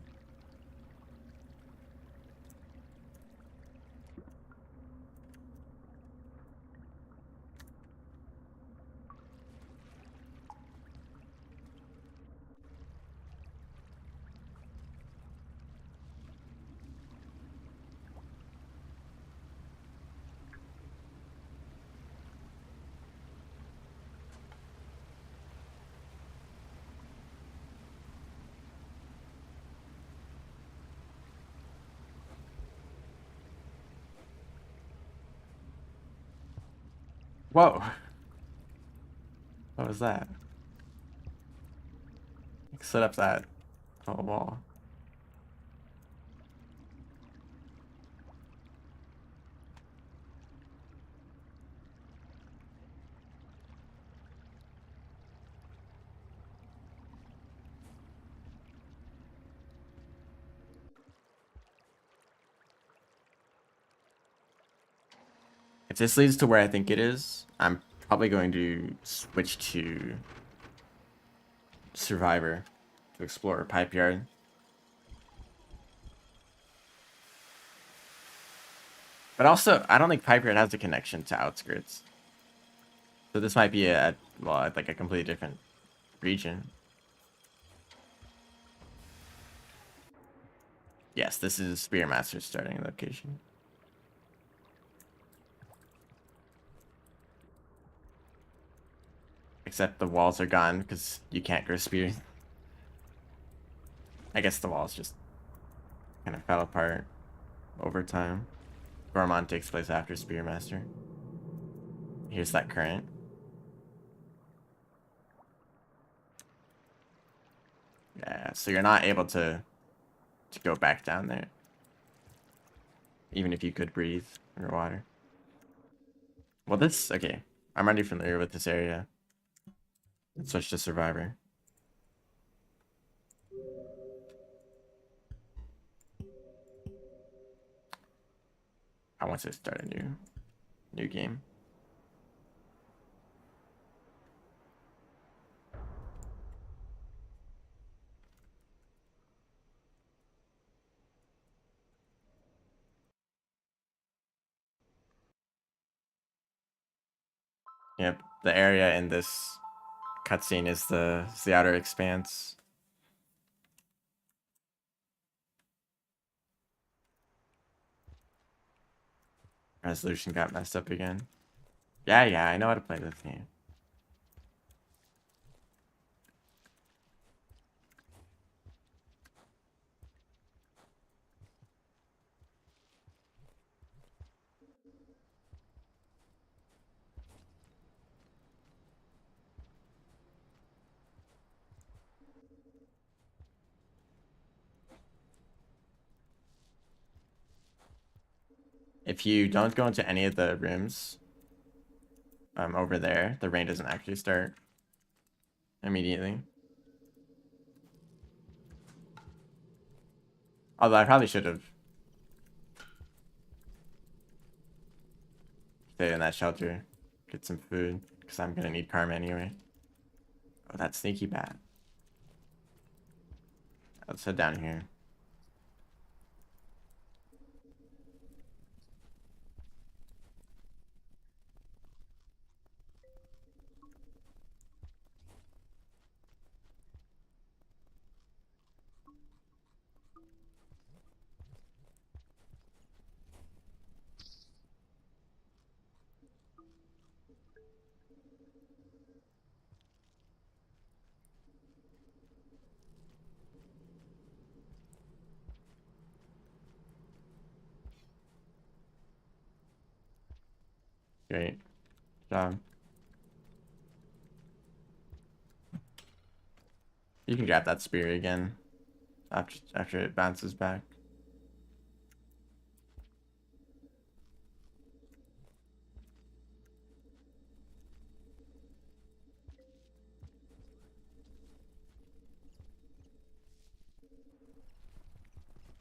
Whoa. What was that? Set up that whole wall. If this leads to where I think it is, I'm probably going to switch to Survivor to explore Pipe Yard. But also, I don't think Pipe Yard has a connection to Outskirts. So this might be well, like a completely different region. Yes, this is Spearmaster's starting location. Except the walls are gone because you can't grow spear. I guess the walls just kind of fell apart over time. Gormon takes place after Spearmaster. Here's that current. Yeah, so you're not able to go back down there. Even if you could breathe underwater. Well, okay. I'm already familiar with this area. Let's switch to Survivor. I want to start a new game. Yep, the area in this cutscene is the Outer Expanse. Resolution got messed up again. Yeah, I know how to play this game. If you don't go into any of the rooms over there, the rain doesn't actually start immediately. Although I probably should have stayed in that shelter, get some food, because I'm gonna need karma anyway. Oh, that sneaky bat. Let's head down here. Great job. You can grab that spear again after it bounces back.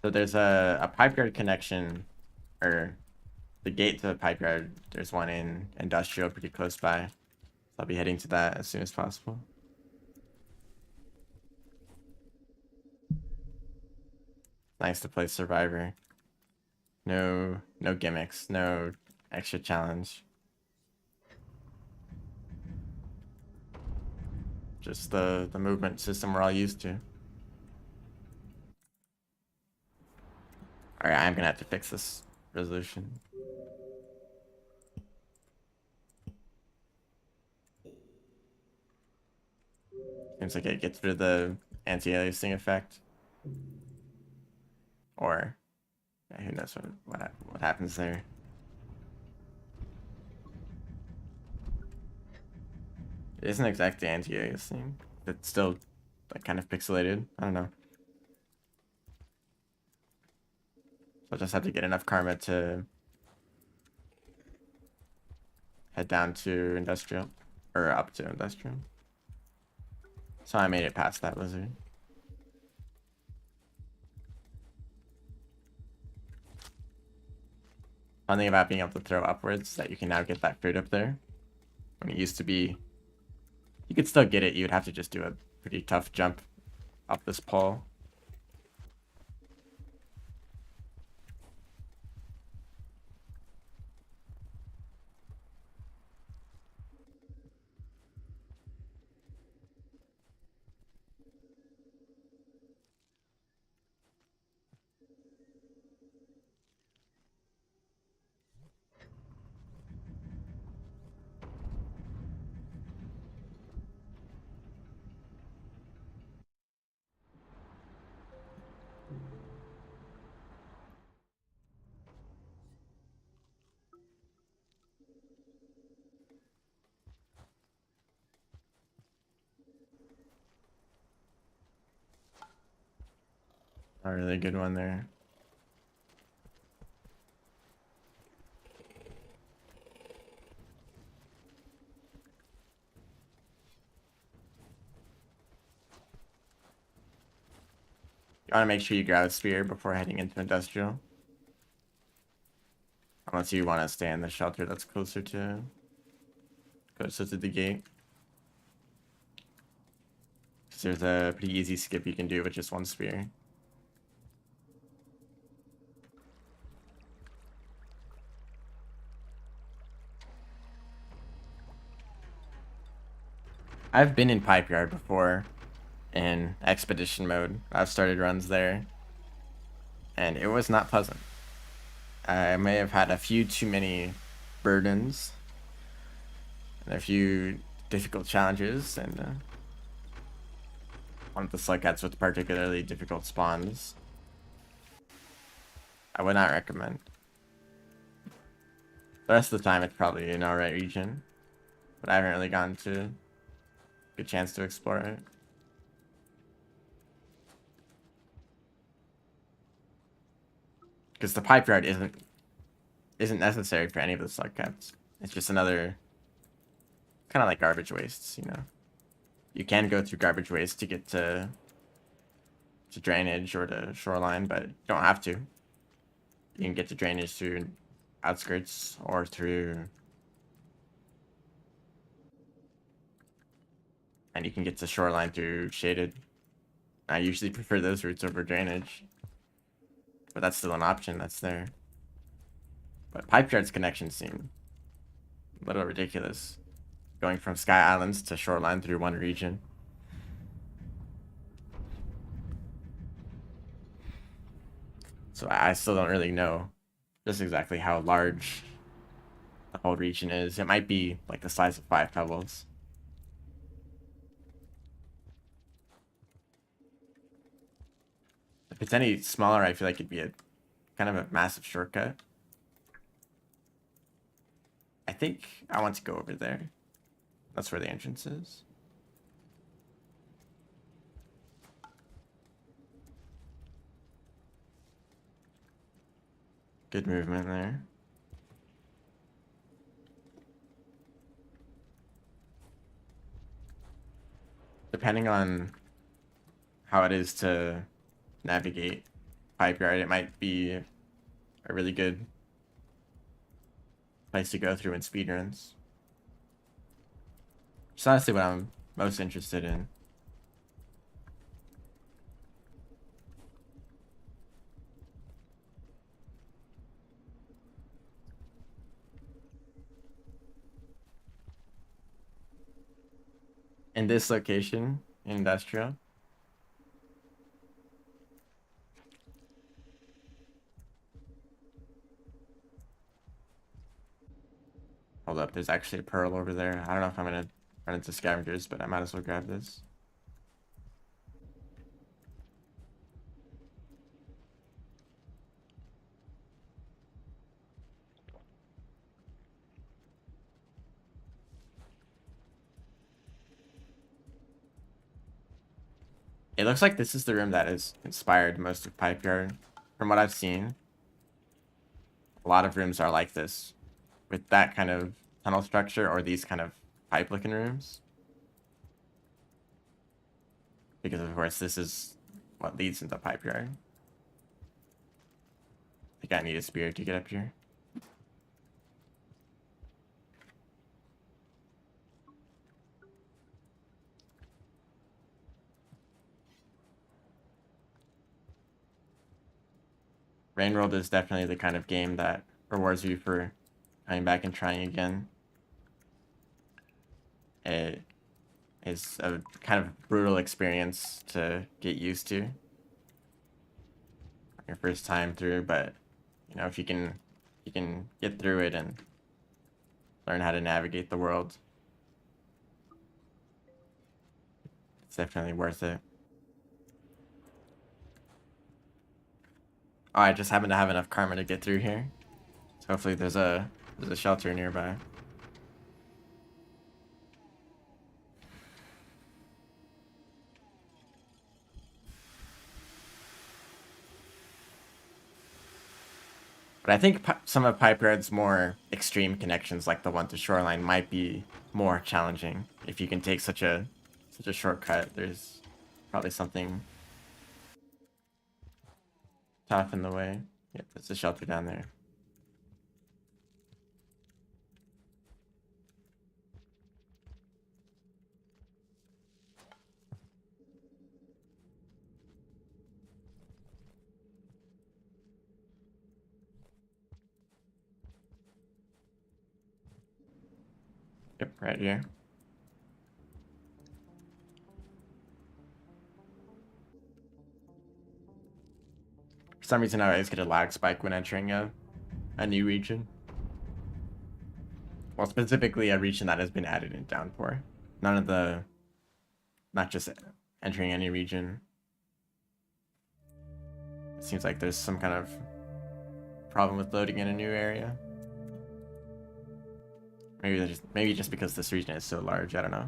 So there's a pipe yard connection, or the gate to the pipe yard. There's one in Industrial pretty close by. So I'll be heading to that as soon as possible. Nice to play Survivor. No gimmicks, no extra challenge. Just the movement system we're all used to. Alright, I'm gonna have to fix this resolution. Seems like it gets rid of the anti-aliasing effect. Or yeah, who knows what happens there. It isn't exactly anti-aliasing. It's still like kind of pixelated. I don't know. So I'll just have to get enough karma to head down to Industrial, or up to Industrial. So I made it past that lizard. One thing about being able to throw upwards is that you can now get that fruit up there. When it used to be, you could still get it, you would have to just do a pretty tough jump up this pole. A really good one there. You want to make sure you grab a spear before heading into industrial. Unless you want to stay in the shelter that's closer to the gate. Because there's a pretty easy skip you can do with just one spear. I've been in Pipe Yard before in expedition mode. I've started runs there, and it was not pleasant. I may have had a few too many burdens and a few difficult challenges, and one of the slugcats with particularly difficult spawns. I would not recommend. The rest of the time, it's probably an alright region, but I haven't really gotten to a good chance to explore it. Because the pipe yard isn't necessary for any of the slugcats. It's just another kind of like garbage wastes, you know. You can go through garbage waste to get to drainage or to shoreline, but you don't have to. You can get to drainage through outskirts or through, and you can get to shoreline through shaded. I usually prefer those routes over drainage, but that's still an option that's there. But Pipe Yard's connections seem a little ridiculous, going from Sky Islands to shoreline through one region. So I still don't really know just exactly how large the whole region is. It might be like the size of 5 Pebbles. If it's any smaller, I feel like it'd be a kind of a massive shortcut. I think I want to go over there. That's where the entrance is. Good movement there. Depending on how it is to navigate Pipe Yard, it might be a really good place to go through in speedruns. It's honestly what I'm most interested in. In this location, industrial. Hold up, there's actually a pearl over there. I don't know if I'm gonna run into scavengers, but I might as well grab this. It looks like this is the room that has inspired most of Pipe Yard. From what I've seen, a lot of rooms are like this, with that kind of tunnel structure or these kind of pipe-looking rooms. Because of course this is what leads into Pipe Yard. I think I need a spear to get up here. Rainworld is definitely the kind of game that rewards you for coming back and trying again. It is a kind of brutal experience to get used to your first time through, but you know, if you can get through it and learn how to navigate the world, it's definitely worth it. Oh, I just happen to have enough karma to get through here. So hopefully there's a shelter nearby. But I think some of Pipered's more extreme connections, like the one to Shoreline, might be more challenging. If you can take such a shortcut, there's probably something tough in the way. Yep, there's a shelter down there. Yep, right here. For some reason, I always get a lag spike when entering a new region. Well, specifically a region that has been added in Downpour. None of the... Not just entering any region. It seems like there's some kind of problem with loading in a new area. Maybe just because this region is so large, I don't know.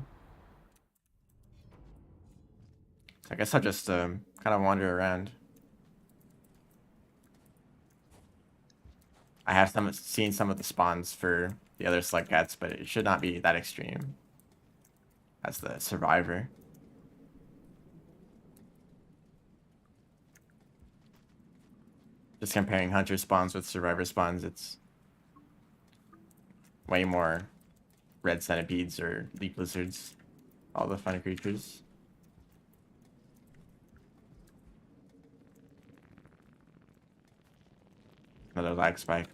So I guess I'll just kind of wander around. I have seen some of the spawns for the other select cats, but it should not be that extreme as the survivor. Just comparing hunter spawns with survivor spawns, it's way more red centipedes or leaf lizards, all the fun creatures. Another lag spike.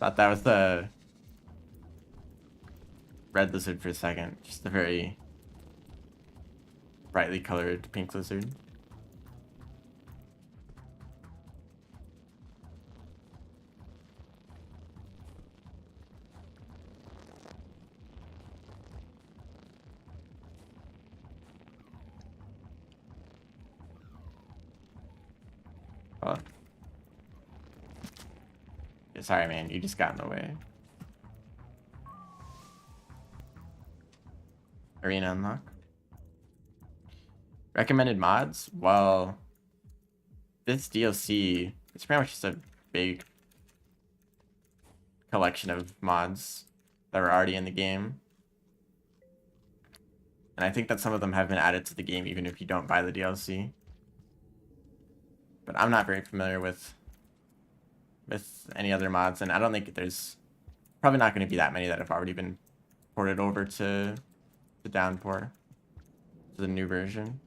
Thought that was the red lizard for a second. Just a very brightly colored pink lizard. Oh. Yeah, sorry, man. You just got in the way. Arena unlock. Recommended mods? Well, this DLC, it's pretty much just a big collection of mods that were already in the game. And I think that some of them have been added to the game even if you don't buy the DLC. But I'm not very familiar with any other mods, and I don't think there's probably not going to be that many that have already been ported over to the Downpour, to the new version.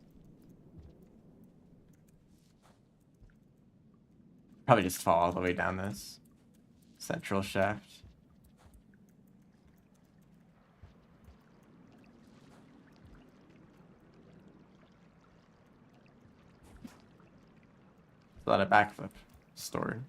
Probably just fall all the way down this central shaft. A lot of backflip stored.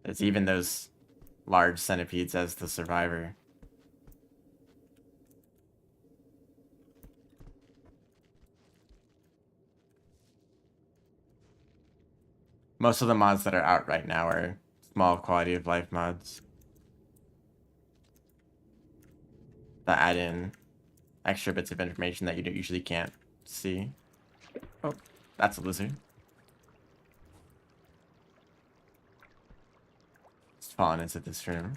It's even those large centipedes as the survivor. Most of the mods that are out right now are small quality of life mods that add in extra bits of information that you usually can't see. Oh, that's a lizard. It's fallen into this room.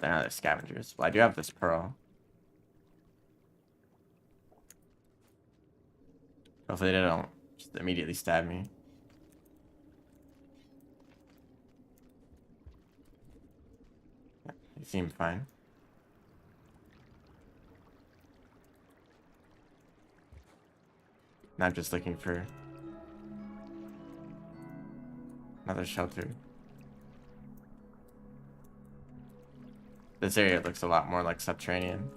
they're not scavengers. Well, I do have this pearl. Hopefully they don't just immediately stab me. They seem fine. And I'm just looking for another shelter. This area looks a lot more like subterranean.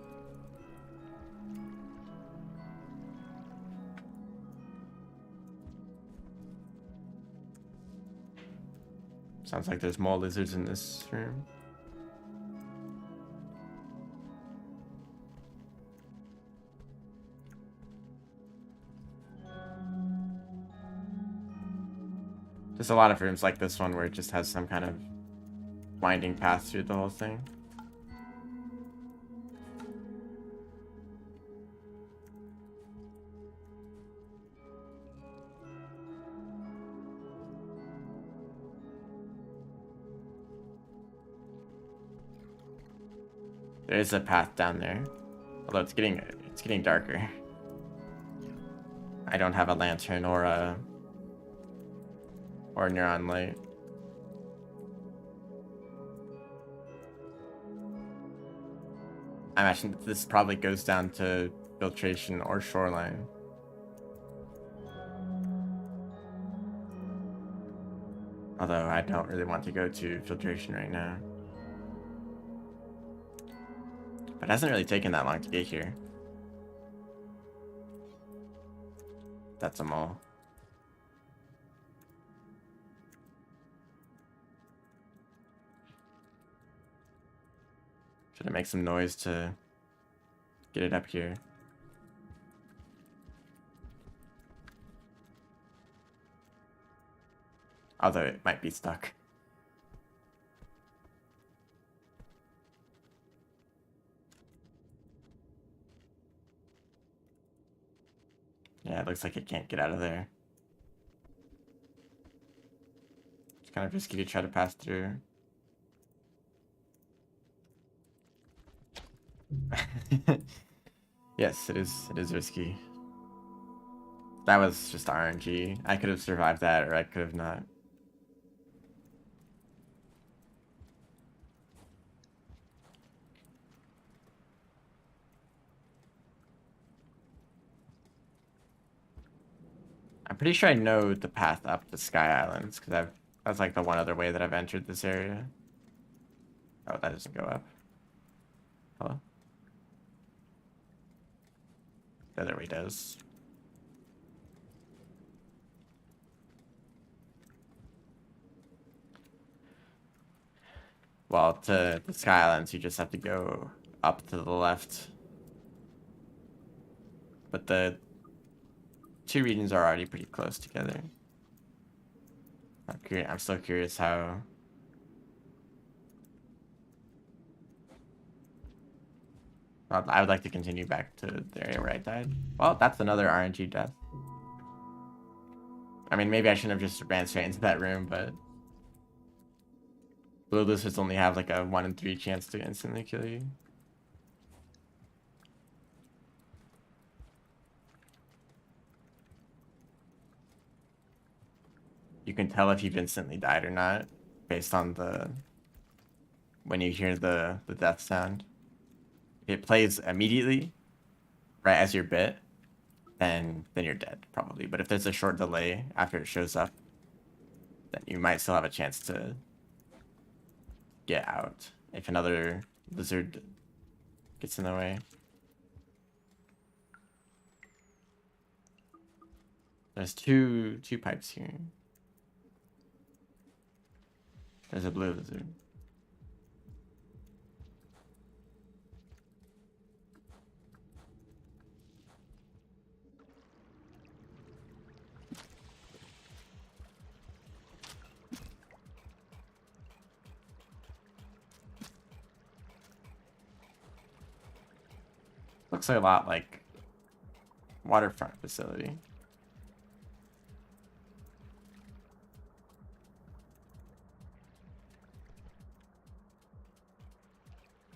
Sounds like there's more lizards in this room. There's a lot of rooms like this one where it just has some kind of winding path through the whole thing. There is a path down there, although it's getting darker. I don't have a lantern or a neon light. I imagine this probably goes down to filtration or shoreline. Although I don't really want to go to filtration right now. But it hasn't really taken that long to get here. That's a mole. Should I make some noise to get it up here? Although it might be stuck. Yeah, it looks like it can't get out of there. It's kind of risky to try to pass through. Yes, it is risky. That was just RNG. I could have survived that, or I could have not. I'm pretty sure I know the path up the Sky Islands, because that's like the one other way that I've entered this area. Oh, that doesn't go up. Hello? The other way does. Well, to the Sky Islands, you just have to go up to the left. But the two regions are already pretty close together. I'm still curious how... I would like to continue back to the area where I died. Well, that's another RNG death. I mean, maybe I shouldn't have just ran straight into that room, but... Blue lizards only have like a 1 in 3 chance to instantly kill you. You can tell if you've instantly died or not based on when you hear the death sound. If it plays immediately, right as you're bit, then you're dead probably. But if there's a short delay after it shows up, then you might still have a chance to get out if another lizard gets in the way. There's two pipes here. There's a blue lizard. Looks a lot like waterfront facility.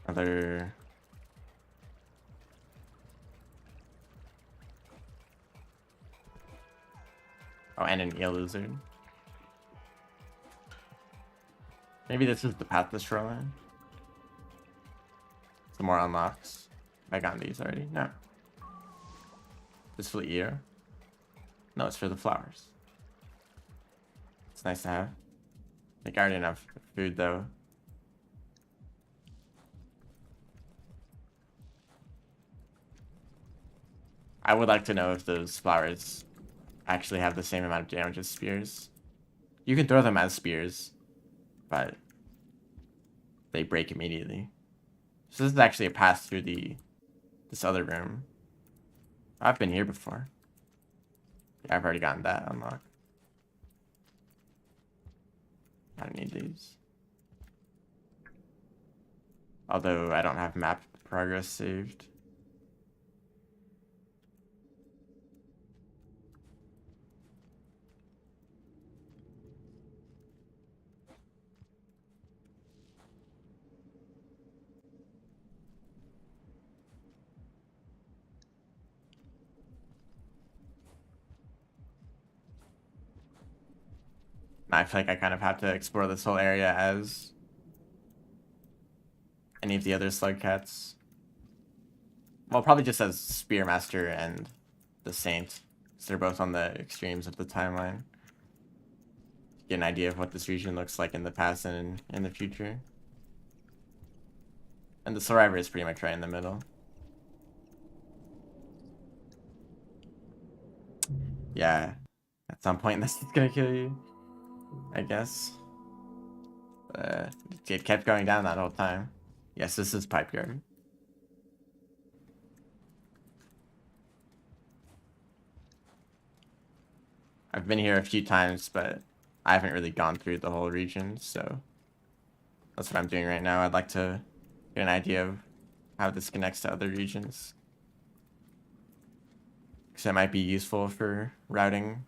Another... Oh, and an eel lizard. Maybe this is the Pathless Shoreline. Some more unlocks. Have I gotten these already? No. This for the ear? No, it's for the flowers. It's nice to have. I think I already have food though. I would like to know if those flowers actually have the same amount of damage as spears. You can throw them as spears, but they break immediately. So this is actually a pass through this other room. I've been here before. Yeah, I've already gotten that unlocked. I don't need these. Although I don't have map progress saved. I feel like I kind of have to explore this whole area as any of the other slug cats. Well, probably just as Spearmaster and the Saint. So they're both on the extremes of the timeline. Get an idea of what this region looks like in the past and in the future. And the Survivor is pretty much right in the middle. Yeah, at some point this is gonna kill you, I guess. It kept going down that whole time. Yes, this is Pipe Yard. I've been here a few times, but I haven't really gone through the whole region, so that's what I'm doing right now. I'd like to get an idea of how this connects to other regions, because that might be useful for routing.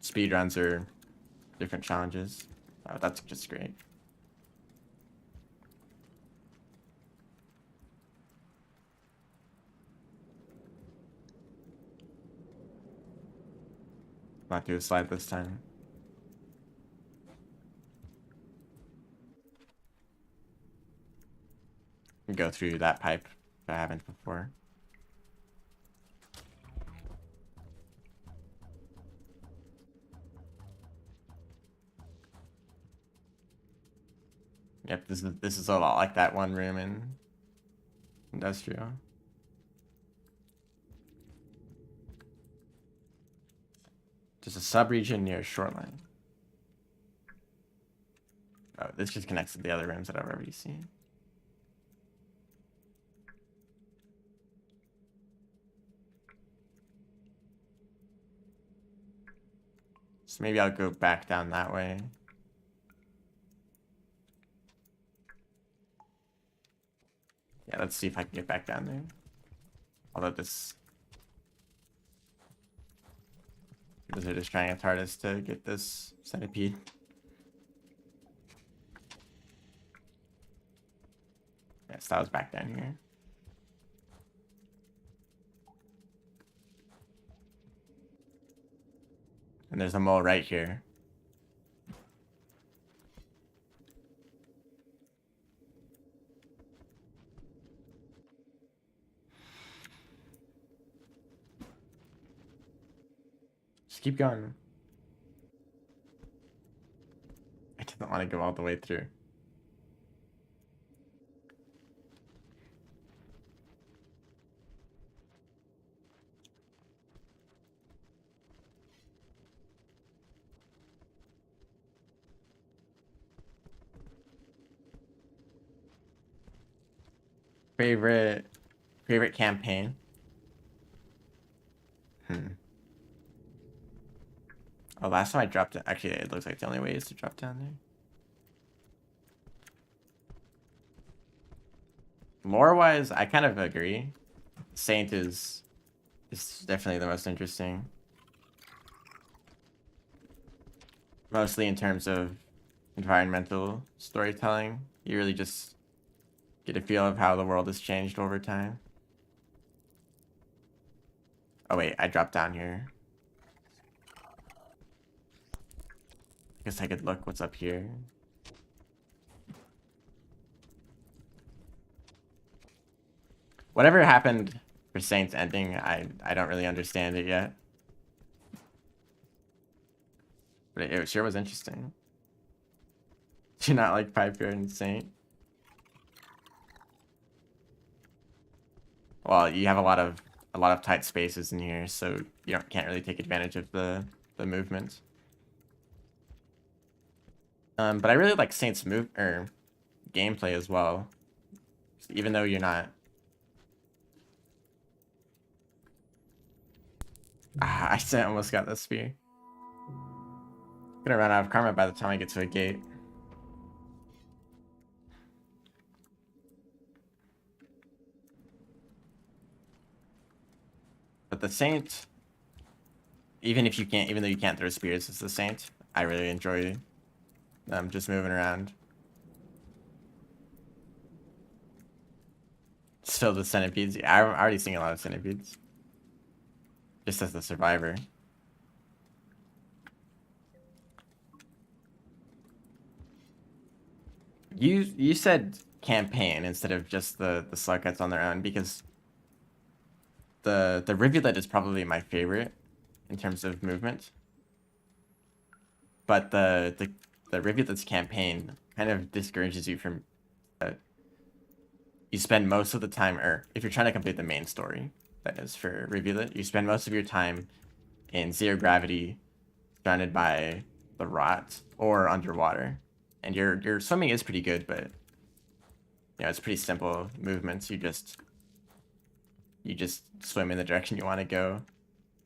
Speedruns or different challenges. Oh, that's just great. Not do a slide this time. Go through that pipe if I haven't before. Yep, this is a lot like that one room in Industrial. Just a sub-region near Shoreline. Oh, this just connects to the other rooms that I've already seen. So maybe I'll go back down that way. Yeah, let's see if I can get back down there. Although this... They're just trying its hardest to get this centipede. Yes, that was back down here. And there's a mole right here. Just keep going. I didn't want to go all the way through. Favorite campaign? Oh, last time I dropped it. Actually, it looks like the only way is to drop down there. Lore-wise, I kind of agree. Saint is definitely the most interesting. Mostly in terms of, environmental storytelling. You really just get a feel of how the world has changed over time. Oh wait, I dropped down here. I guess I could look what's up here. Whatever happened for Saints ending, I don't really understand it yet. But it sure was interesting. Do you not like Piper and Saint? Well, you have a lot of tight spaces in here, so you can't really take advantage of the movement. But I really like Saint's gameplay as well. Even though you're not. I almost got the spear. Gonna run out of karma by the time I get to a gate. But the Saint, even though you can't throw spears as the Saint, I really enjoy just moving around. It's filled with centipedes. I'm already seeing a lot of centipedes. Just as the survivor. You said campaign instead of just the slugheads on their own, because the rivulet is probably my favorite in terms of movement. But the rivulet's campaign kind of discourages you from you spend most of the time, or if you're trying to complete the main story, that is for rivulet, you spend most of your time in zero gravity, surrounded by the rot, or underwater. And your swimming is pretty good, but it's pretty simple movements. You just swim in the direction you want to go.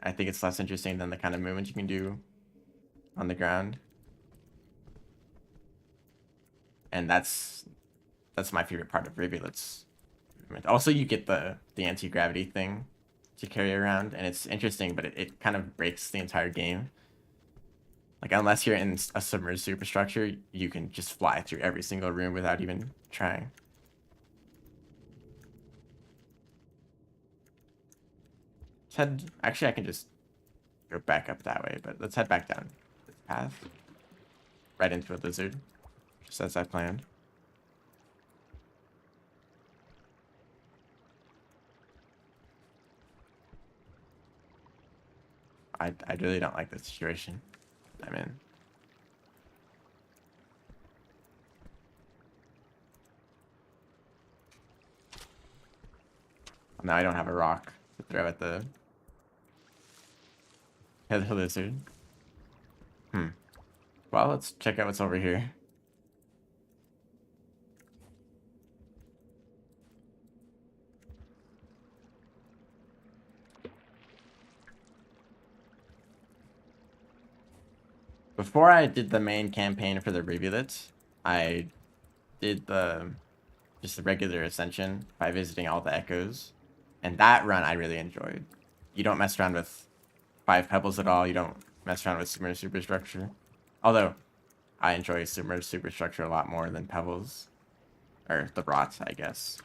I think it's less interesting than the kind of movement you can do on the ground. And that's my favorite part of rivulets. Also, you get the anti-gravity thing to carry around, and it's interesting, but it kind of breaks the entire game. Like, unless you're in a submerged superstructure, you can just fly through every single room without even trying. Actually, I can just go back up that way, but let's head back down this path. Right into a lizard, just as I planned. I really don't like the situation I'm in. Now I don't have a rock to throw at the lizard. Well, let's check out what's over here. Before I did the main campaign for the rivulet, I did just the regular ascension by visiting all the echoes, and that run I really enjoyed. You don't mess around with 5 pebbles at all. You don't mess around with submerged superstructure. Although I enjoy submerged superstructure a lot more than pebbles, or the rot, I guess.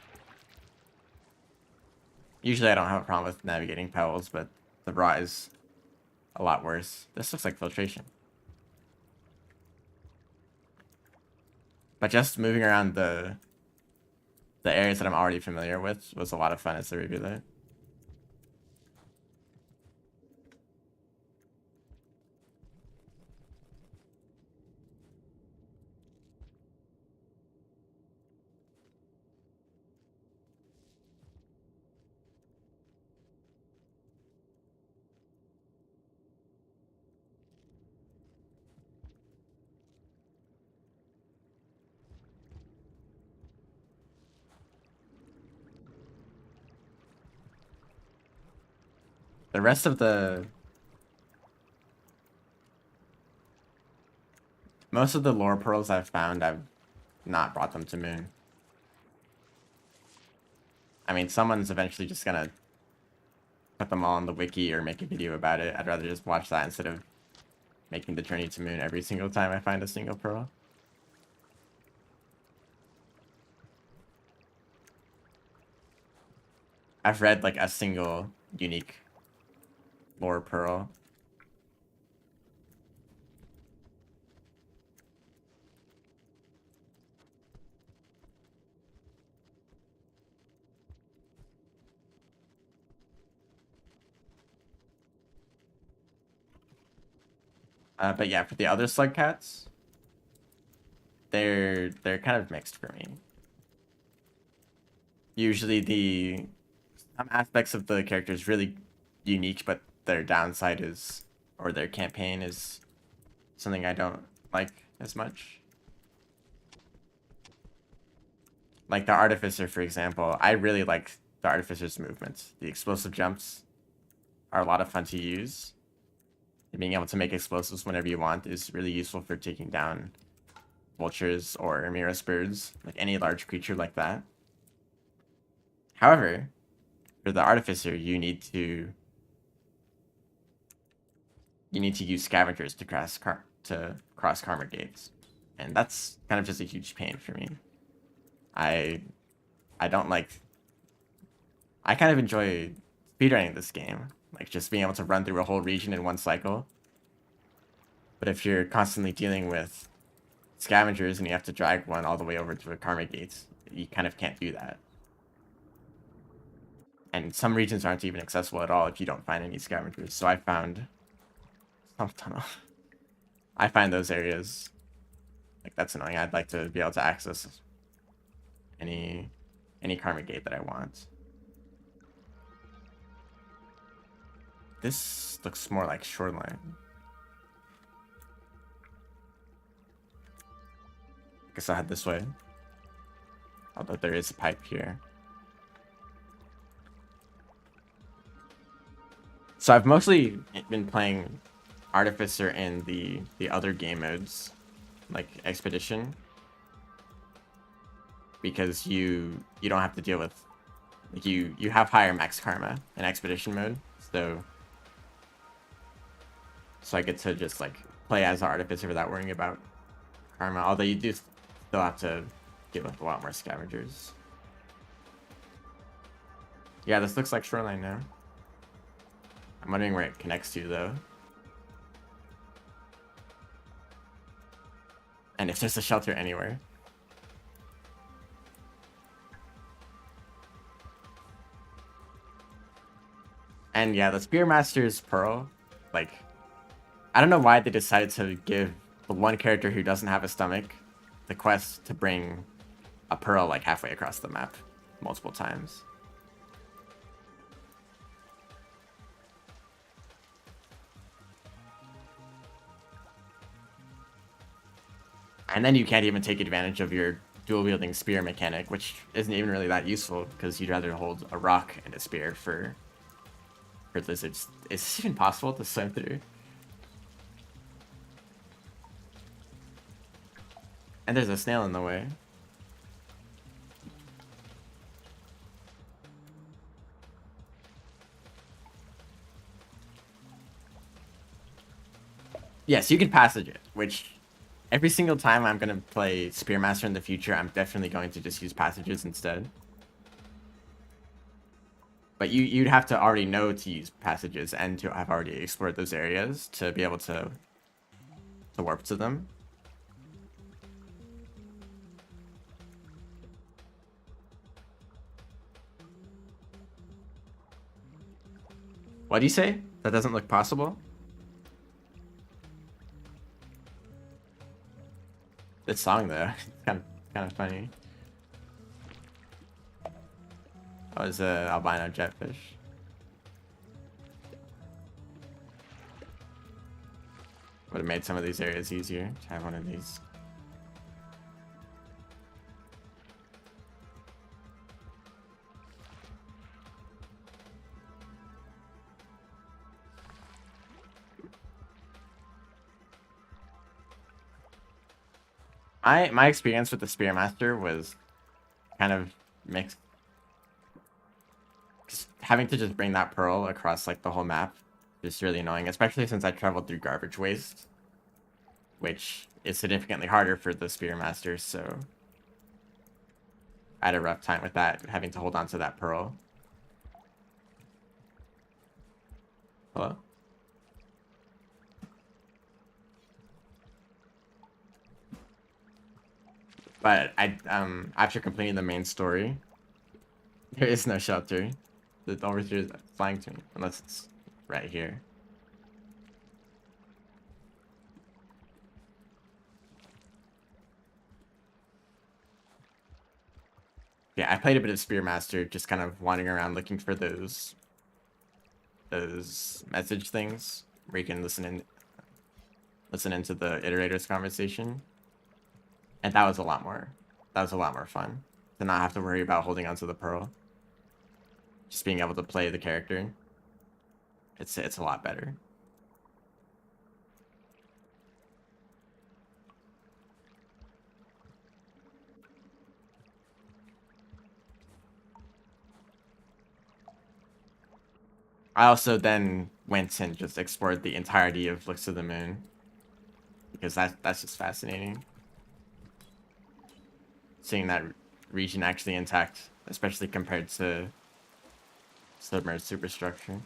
Usually I don't have a problem with navigating pebbles, but the rot is a lot worse. This looks like filtration. But just moving around the areas that I'm already familiar with was a lot of fun as the rivulet. The rest of most of the lore pearls I've found, I've not brought them to Moon. I mean, someone's eventually just gonna put them all on the wiki or make a video about it. I'd rather just watch that instead of making the journey to Moon every single time I find a single pearl. I've read like a single unique lore pearl. But yeah, for the other slug cats, they're kind of mixed for me. Usually some aspects of the character is really unique, but their downside is, or their campaign is something I don't like as much. Like the Artificer, for example, I really like the Artificer's movements. The explosive jumps are a lot of fun to use. And being able to make explosives whenever you want is really useful for taking down vultures or Emiris birds, like any large creature like that. However, for the Artificer, you need to use scavengers to cross Karma gates, and that's kind of just a huge pain for me. I don't like. I kind of enjoy speedrunning this game, like just being able to run through a whole region in one cycle. But if you're constantly dealing with scavengers and you have to drag one all the way over to a Karma gates, you kind of can't do that. And some regions aren't even accessible at all if you don't find any scavengers. So I found Stump Tunnel. I find those areas, like, that's annoying. I'd like to be able to access any Karma gate that I want. This looks more like Shoreline. Guess I'll head this way. Although there is a pipe here. So I've mostly been playing Artificer in the other game modes, like Expedition, because you don't have to deal with, like, you have higher max karma in Expedition mode, so I get to just like play as Artificer without worrying about karma. Although you do still have to deal with a lot more scavengers. Yeah, this looks like Shoreline now. I'm wondering where it connects to, though. And if there's a shelter anywhere. And yeah, the Spearmaster's Pearl, like, I don't know why they decided to give the one character who doesn't have a stomach the quest to bring a pearl like halfway across the map multiple times. And then you can't even take advantage of your dual-wielding spear mechanic, which isn't even really that useful, because you'd rather hold a rock and a spear for lizards. Is this even possible to swim through? And there's a snail in the way. Yes, you can passage it, which every single time I'm going to play Spearmaster in the future, I'm definitely going to just use passages instead. But you'd have to already know to use passages and to have already explored those areas to be able to warp to them. What do you say? That doesn't look possible? This song though, it's kind of funny. Oh, it's a albino jetfish. Would have made some of these areas easier to have one of these. My experience with the Spearmaster was kind of mixed. Having to just bring that pearl across like the whole map is really annoying, especially since I traveled through Garbage Waste, which is significantly harder for the Spearmaster, so I had a rough time with that, having to hold on to that pearl. Hello? But after completing the main story, there is no shelter. The overseer is flying to me, unless it's right here. Yeah, I played a bit of Spearmaster, just kind of wandering around looking for those message things where you can listen into the iterator's conversation. And that was a lot more fun to not have to worry about holding onto the pearl. Just being able to play the character. It's a lot better. I also then went and just explored the entirety of Looks to the Moon, because that's just fascinating. Seeing that region actually intact, especially compared to submerged superstructure.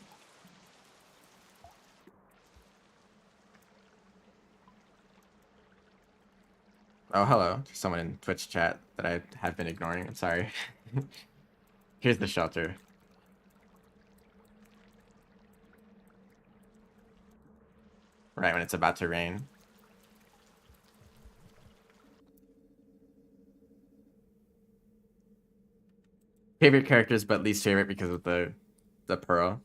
Oh, hello. Someone in Twitch chat that I have been ignoring. I'm sorry. Here's the shelter. Right when it's about to rain. Favorite characters, but least favorite because of the pearl.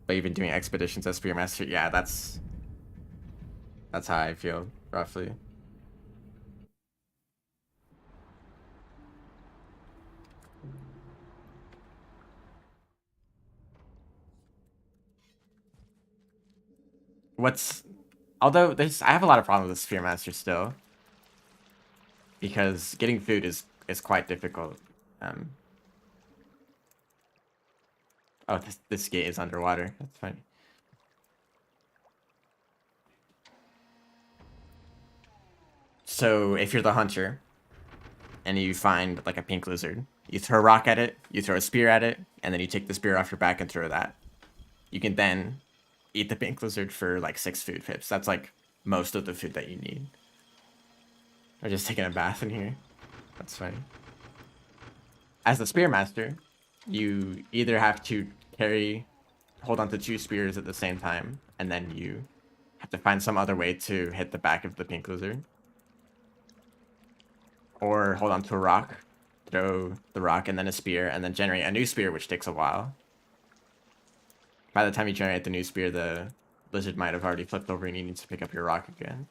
But even doing expeditions as Spearmaster, yeah, that's how I feel roughly. Although I have a lot of problems with Spearmaster still, because getting food is quite difficult. Oh, this gate is underwater. That's funny. So if you're the hunter and you find like a pink lizard, you throw a rock at it, you throw a spear at it, and then you take the spear off your back and throw that. You can then eat the pink lizard for like 6 food pips. That's like most of the food that you need. Or just taking a bath in here. That's funny. As the Spearmaster, you either have to hold on to 2 spears at the same time, and then you have to find some other way to hit the back of the pink lizard. Or hold on to a rock, throw the rock and then a spear, and then generate a new spear, which takes a while. By the time you generate the new spear, the lizard might have already flipped over and you need to pick up your rock again.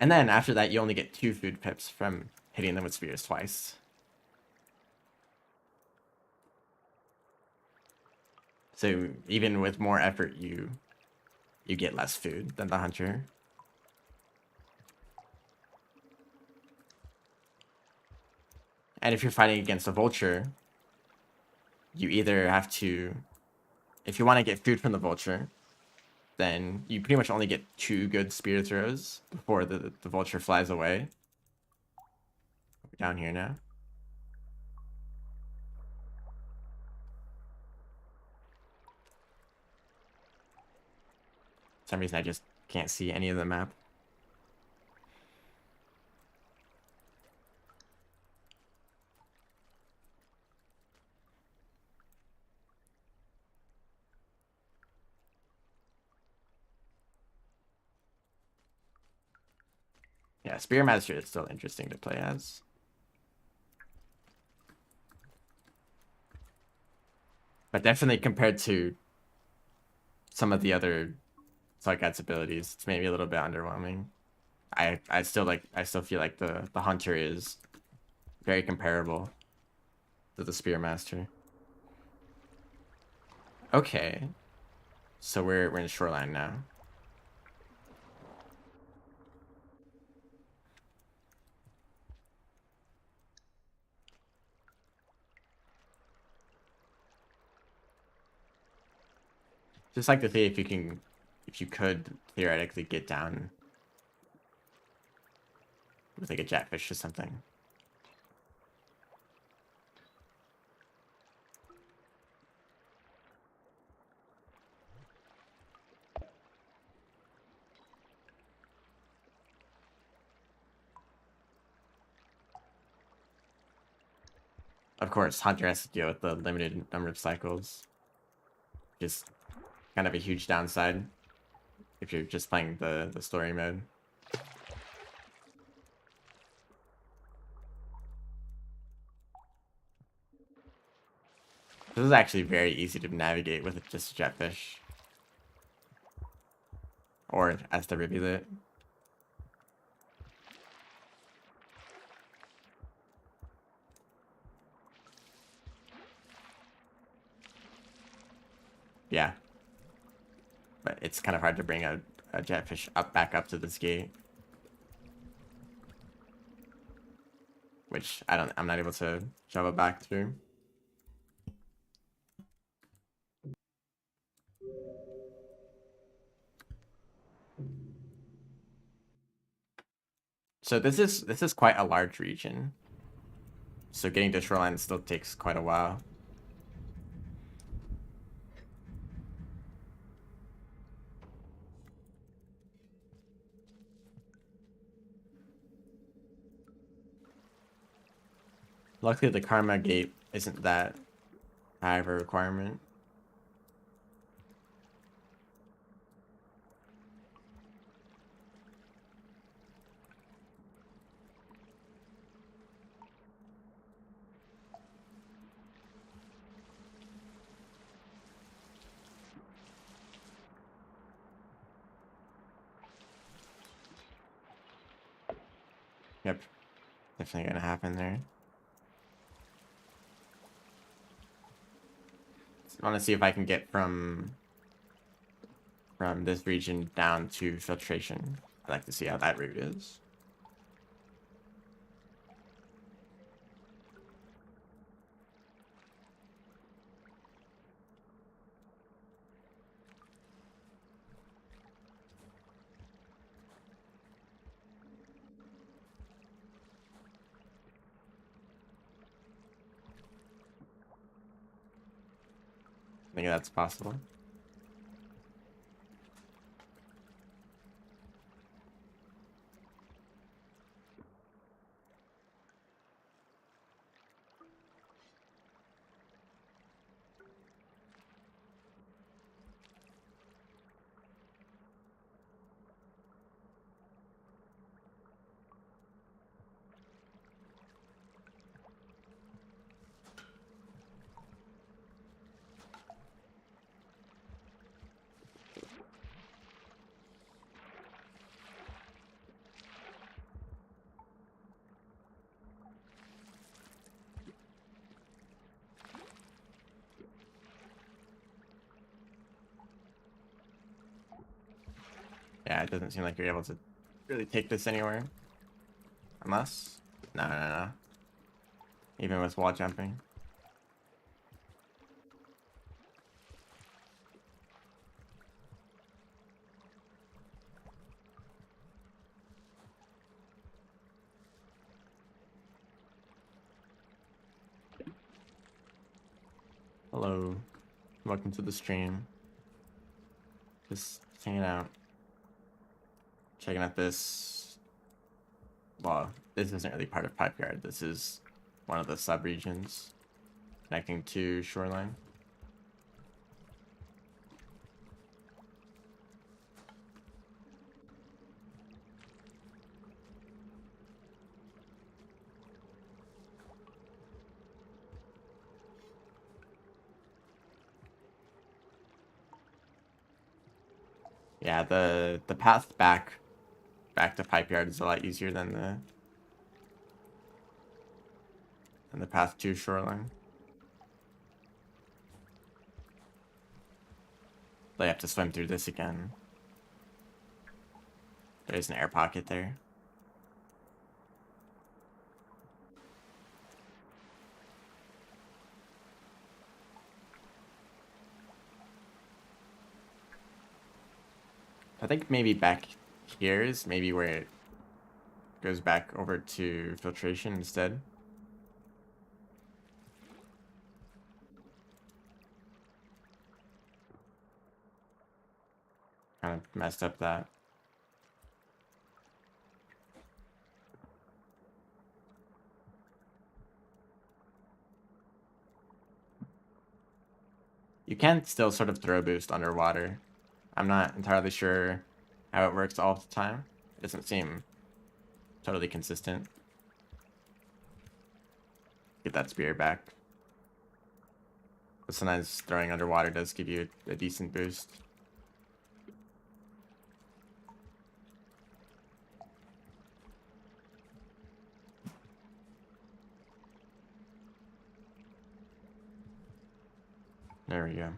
And then after that, you only get 2 food pips from hitting them with spears twice. So even with more effort, you get less food than the hunter. And if you're fighting against a vulture, you either have to, if you want to get food from the vulture, then you pretty much only get 2 good spear throws before the vulture flies away. We're down here now. For some reason I just can't see any of the map. Yeah, Spearmaster is still interesting to play as. But definitely compared to some of the other Slugcat's abilities, it's maybe a little bit underwhelming. I still feel like the hunter is very comparable to the Spearmaster. Okay. So we're in Shoreline now. Just like to see if you could theoretically get down with like a jetfish or something. Of course, Hunter has to deal with the limited number of cycles. Just kind of a huge downside if you're just playing the story mode. This is actually very easy to navigate with just Jetfish. Or as the Rivulet. Yeah. But it's kind of hard to bring a Jetfish back up to this gate. Which I'm not able to shove it back through. So this is quite a large region. So getting to Shoreline still takes quite a while. Luckily the Karma gate isn't that high of a requirement. Yep. Definitely gonna happen there. I want to see if I can get from this region down to Filtration. I'd like to see how that route is. I think that's possible. Yeah, it doesn't seem like you're able to really take this anywhere. Unless... No. Even with wall jumping. Hello. Welcome to the stream. Just hanging out. Checking out this... Well, this isn't really part of Pipe Yard. This is one of the sub-regions connecting to Shoreline. Yeah, the path back to Pipe Yard is a lot easier than the path to Shoreline. They have to swim through this again. There's an air pocket there. I think maybe back here is maybe where it goes back over to Filtration instead. Kind of messed up that. You can still sort of throw boost underwater. I'm not entirely sure how it works all the time. It doesn't seem totally consistent. Get that spear back. But sometimes throwing underwater does give you a decent boost. There we go.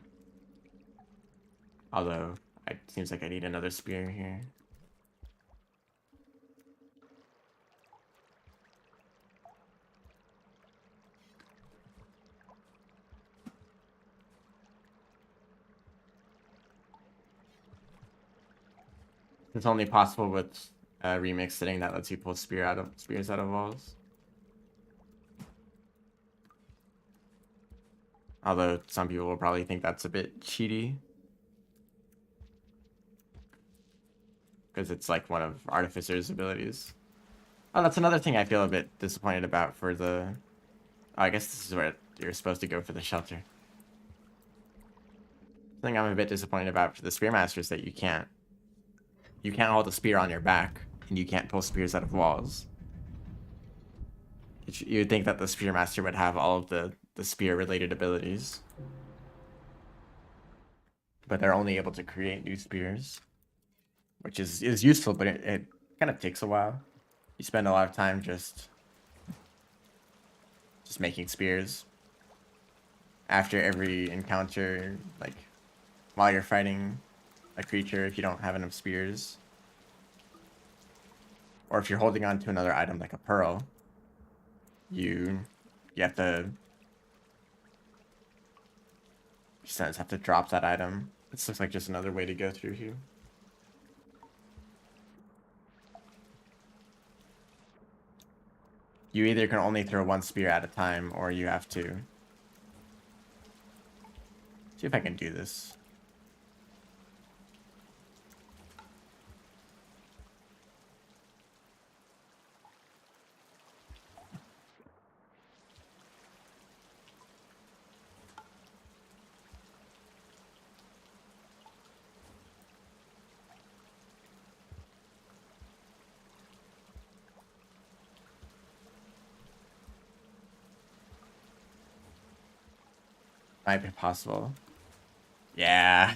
Although, it seems like I need another spear here. It's only possible with remix setting that lets you pull spears out of walls. Although some people will probably think that's a bit cheaty. Because it's like one of Artificer's abilities. Oh, that's another thing I feel a bit disappointed about for the... Oh, I guess this is where you're supposed to go for the shelter. Something I'm a bit disappointed about for the Spearmaster is that you can't hold a spear on your back, and you can't pull spears out of walls. You'd think that the Spearmaster would have all of the spear-related abilities. But they're only able to create new spears. Which is useful, but it kind of takes a while. You spend a lot of time just making spears. After every encounter, like, while you're fighting a creature, if you don't have enough spears. Or if you're holding on to another item like a pearl, you have to... You sometimes have to drop that item. This looks like just another way to go through here. You either can only throw one spear at a time, or you have to... See if I can do this. Might be possible. Yeah.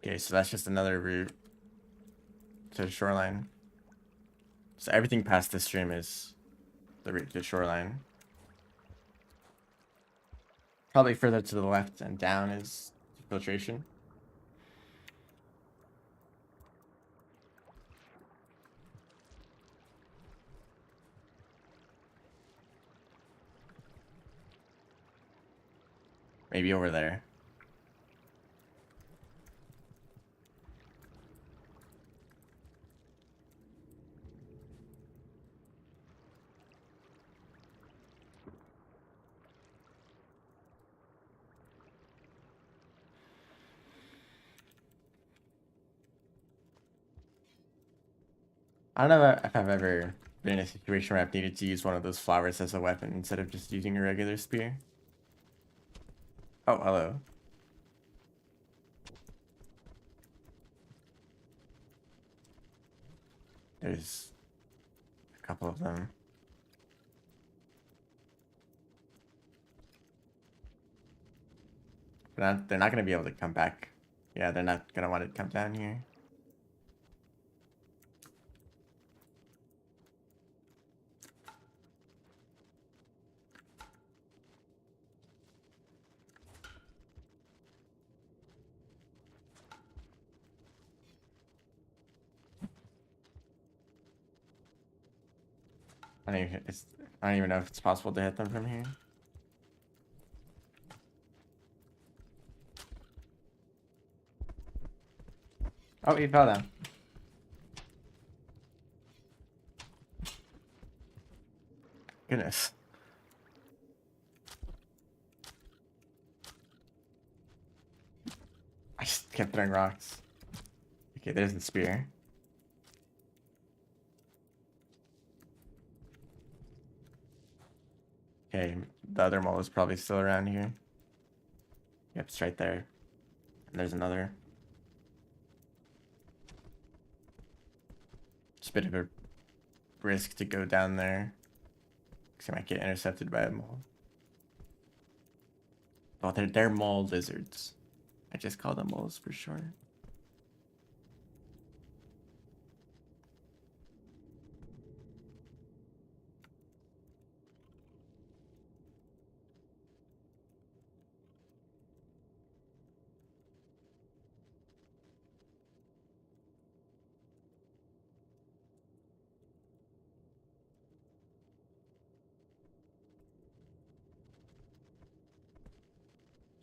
Okay, so that's just another route to the shoreline. So everything past this stream is the route to the shoreline. Probably further to the left and down is filtration. Maybe over there. I don't know if I've ever been in a situation where I've needed to use one of those flowers as a weapon instead of just using a regular spear. Oh, hello. There's a couple of them. But they're not going to be able to come back. Yeah, they're not going to want to come down here. I don't even know if it's possible to hit them from here. Oh, he fell down. Goodness. I just kept throwing rocks. Okay, there's the spear. Okay, the other mole is probably still around here. Yep, it's right there. And there's another. It's a bit of a risk to go down there, because I might get intercepted by a mole. Oh, they're mole lizards. I just call them moles for short.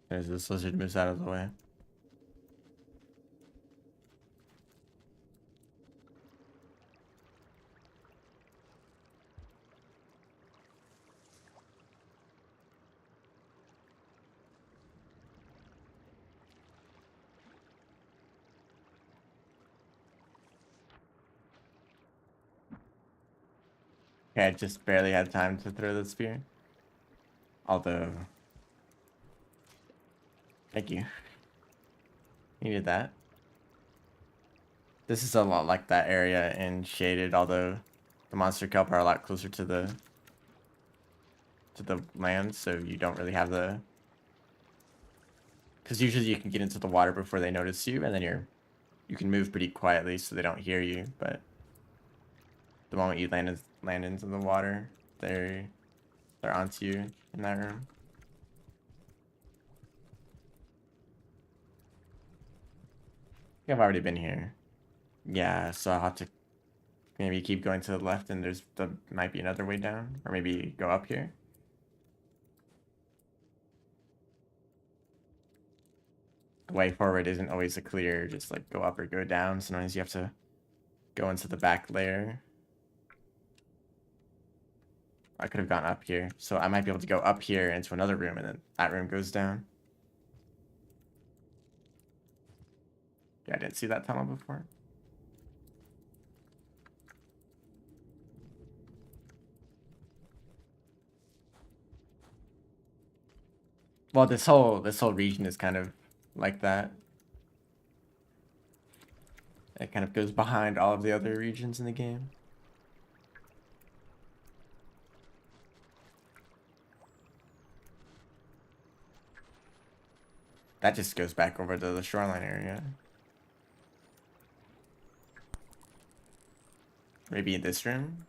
There's this lizard moves out of the way. Okay, I just barely had time to throw the spear. Although... Thank you. Needed that. This is a lot like that area in Shaded, although the monster kelp are a lot closer to the land, so you don't really have the... Because usually you can get into the water before they notice you, and then you can move pretty quietly so they don't hear you, but the moment you land into the water, they're onto you in that room. I think I've already been here. Yeah, so I'll have to maybe keep going to the left, and there might be another way down, or maybe go up here. The way forward isn't always a clear, just like go up or go down. Sometimes you have to go into the back layer. I could have gone up here, so I might be able to go up here into another room, and then that room goes down. Yeah, I didn't see that tunnel before. Well, this whole region is kind of like that. It kind of goes behind all of the other regions in the game. That just goes back over to the shoreline area. Maybe in this room?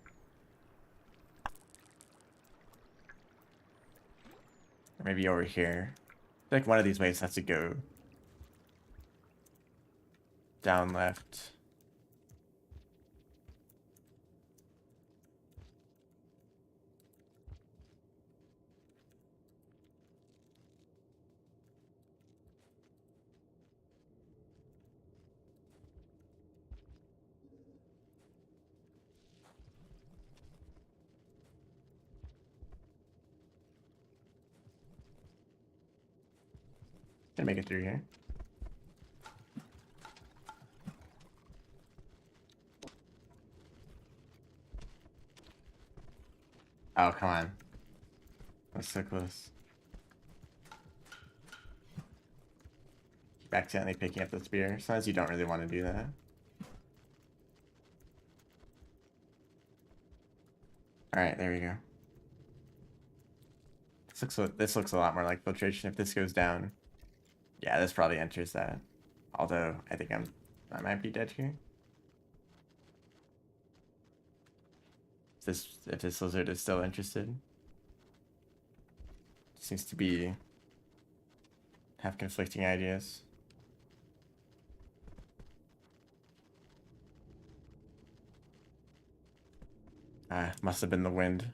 Or maybe over here. I feel like one of these ways has to go down left. Can make it through here. Oh, come on. That's so close. Keep accidentally picking up the spear. Sometimes you don't really want to do that. Alright, there we go. This looks a lot more like filtration. If this goes down, yeah, this probably enters that. Although I think I might be dead here. If this lizard is still interested. Seems to have conflicting ideas. Must have been the wind.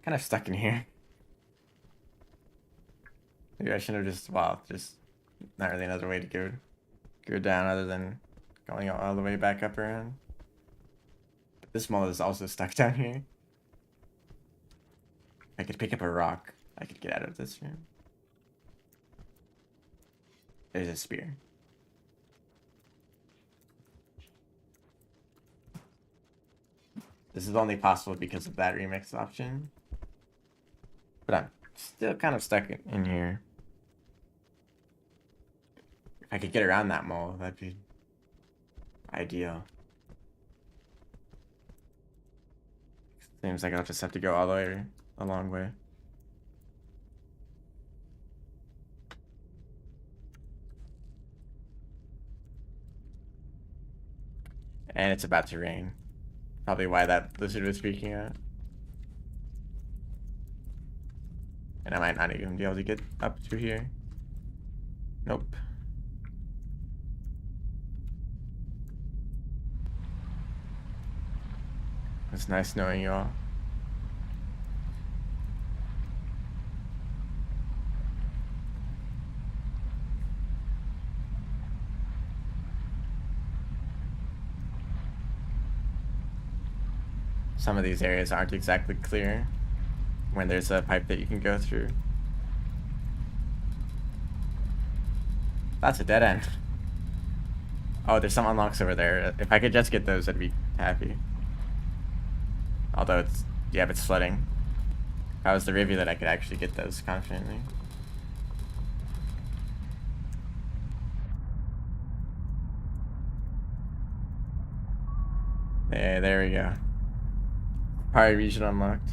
Kind of stuck in here. Maybe I should have just not really another way to go down other than going all the way back up around. But this mole is also stuck down here. I could pick up a rock. I could get out of this room. There's a spear. This is only possible because of that remix option. But I'm still kind of stuck in here. If I could get around that mole, that'd be ideal. Seems like I'll just have to go all the way a long way. And it's about to rain. Probably why that lizard was freaking out. And I might not even be able to get up through here. Nope. It's nice knowing you all. Some of these areas aren't exactly clear when there's a pipe that you can go through. That's a dead end. Oh, there's some unlocks over there. If I could just get those, I'd be happy. Although it's, yeah, it's flooding. If I was the review that I could actually get those confidently. Yeah, there we go. Party region unlocked.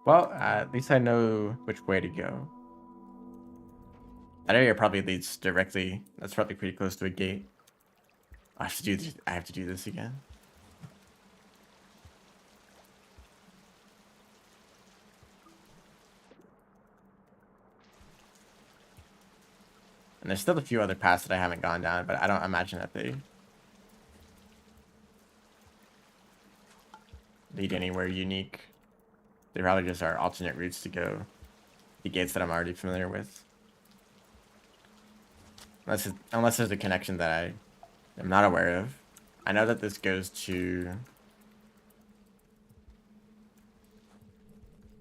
Well, at least I know which way to go. That area probably leads directly. That's probably pretty close to a gate. I have to do this. I have to do this again. And there's still a few other paths that I haven't gone down, but I don't imagine that they lead anywhere unique. They probably just are alternate routes to go the gates that I'm already familiar with. Unless there's a connection that I am not aware of. I know that this goes to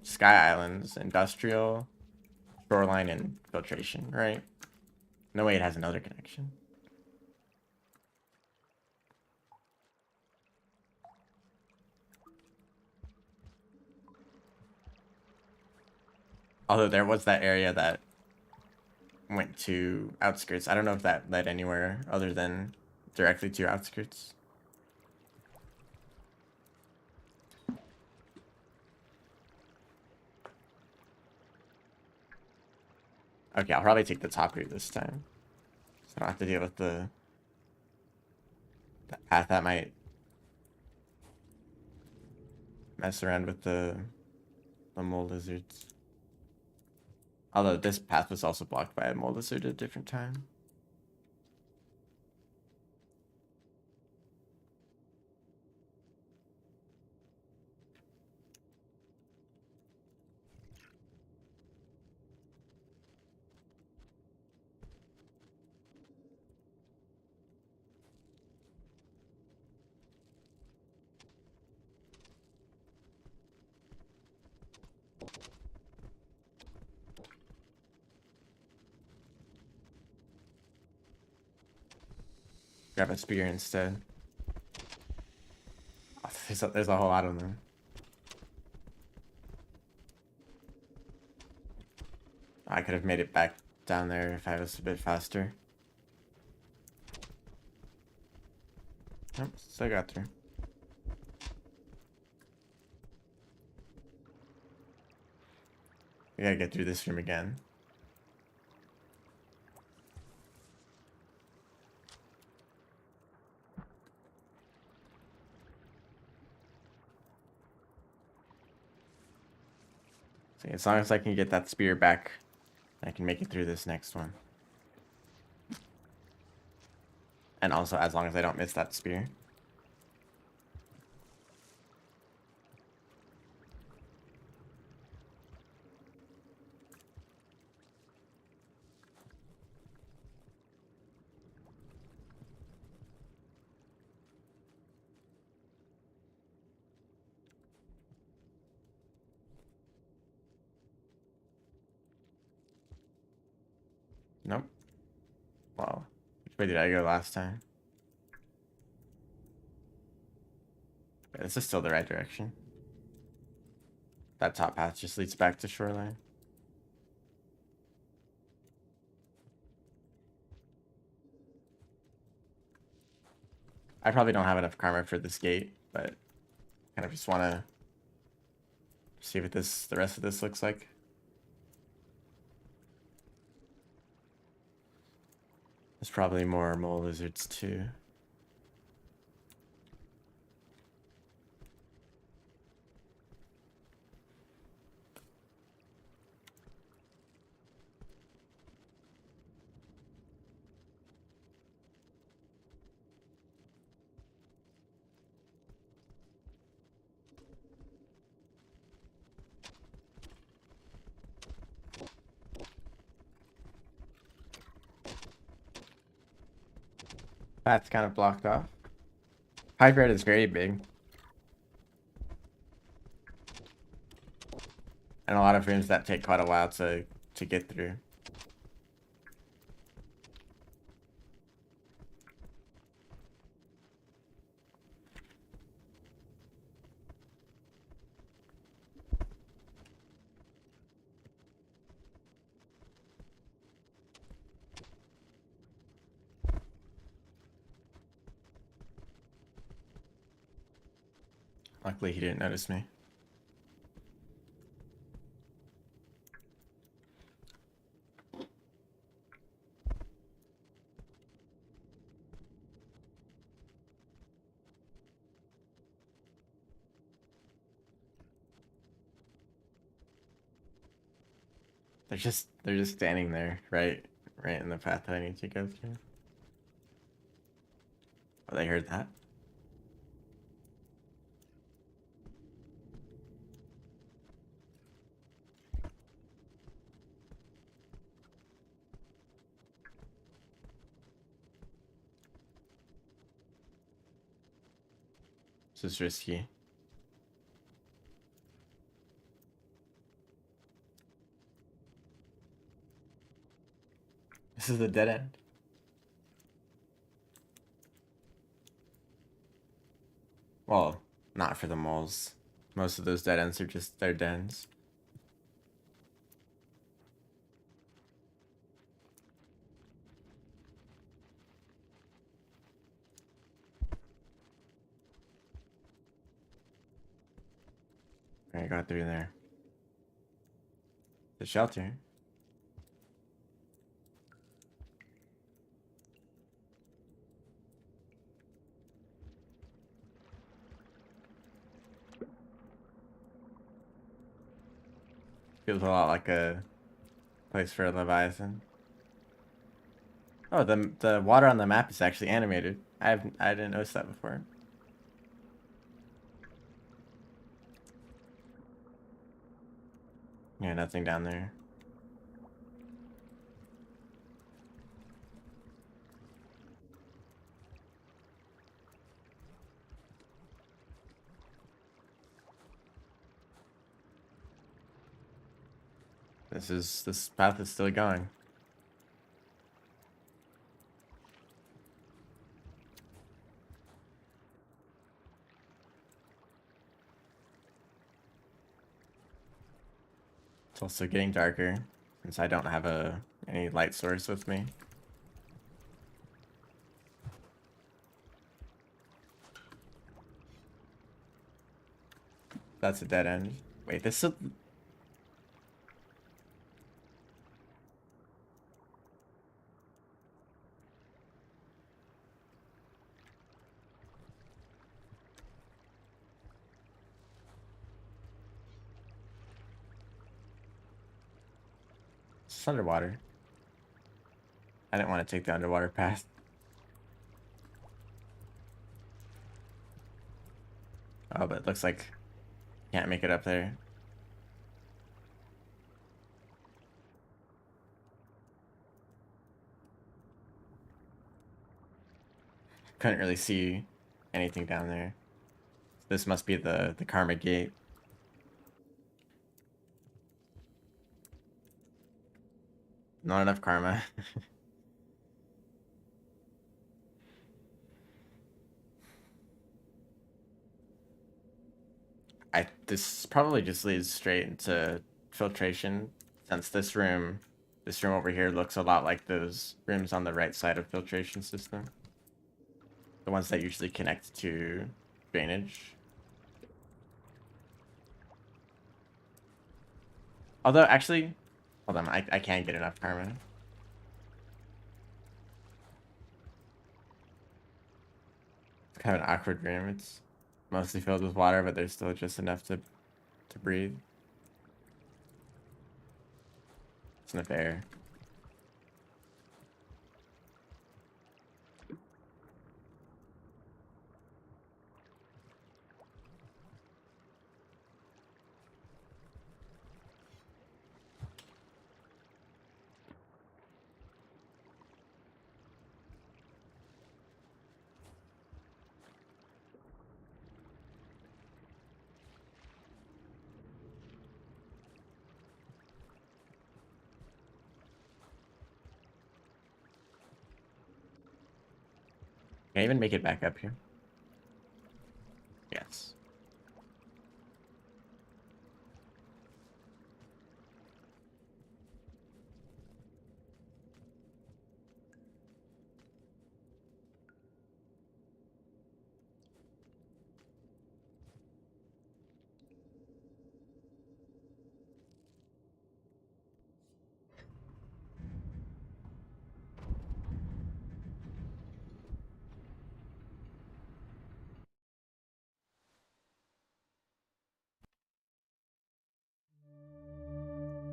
Sky Islands, Industrial, Shoreline, and Filtration, right? No way it has another connection. Although there was that area that went to Outskirts. I don't know if that led anywhere other than directly to Outskirts. Okay, I'll probably take the top route this time. So I don't have to deal with the path that might mess around with the mole lizards. Although this path was also blocked by a mole lizard at a different time. Grab a spear instead. Oh, there's a whole lot of them. I could have made it back down there if I was a bit faster. Nope, still got through. We gotta get through this room again. So as long as I can get that spear back, I can make it through this next one. And also as long as I don't miss that spear. Nope. Wow. Which way did I go last time? Yeah, this is still the right direction. That top path just leads back to shoreline. I probably don't have enough karma for this gate, but kind of just want to see what the rest of this looks like. There's probably more mole lizards too. Path's kind of blocked off. Hybrid is very big. And a lot of rooms that take quite a while to get through. Luckily he didn't notice me. They're just standing there, right in the path that I need to go through. Oh, they heard that. This is risky. This is the dead end. Well, not for the moles. Most of those dead ends are just their dens. I got through there. The shelter. Feels a lot like a place for a Leviathan. Oh, the water on the map is actually animated. I didn't notice that before. Yeah, nothing down there. This path is still going. It's also getting darker since I don't have any light source with me. That's a dead end. Wait, this is it's underwater. I didn't want to take the underwater path. Oh, but it looks like can't make it up there. Couldn't really see anything down there. This must be the Karma Gate. Not enough karma. This probably just leads straight into filtration, since this room over here looks a lot like those rooms on the right side of filtration system. The ones that usually connect to drainage. Although, actually, hold on, I can't get enough karma. It's kind of an awkward room. It's mostly filled with water, but there's still just enough to breathe. It's enough air. Can I even make it back up here? Yes.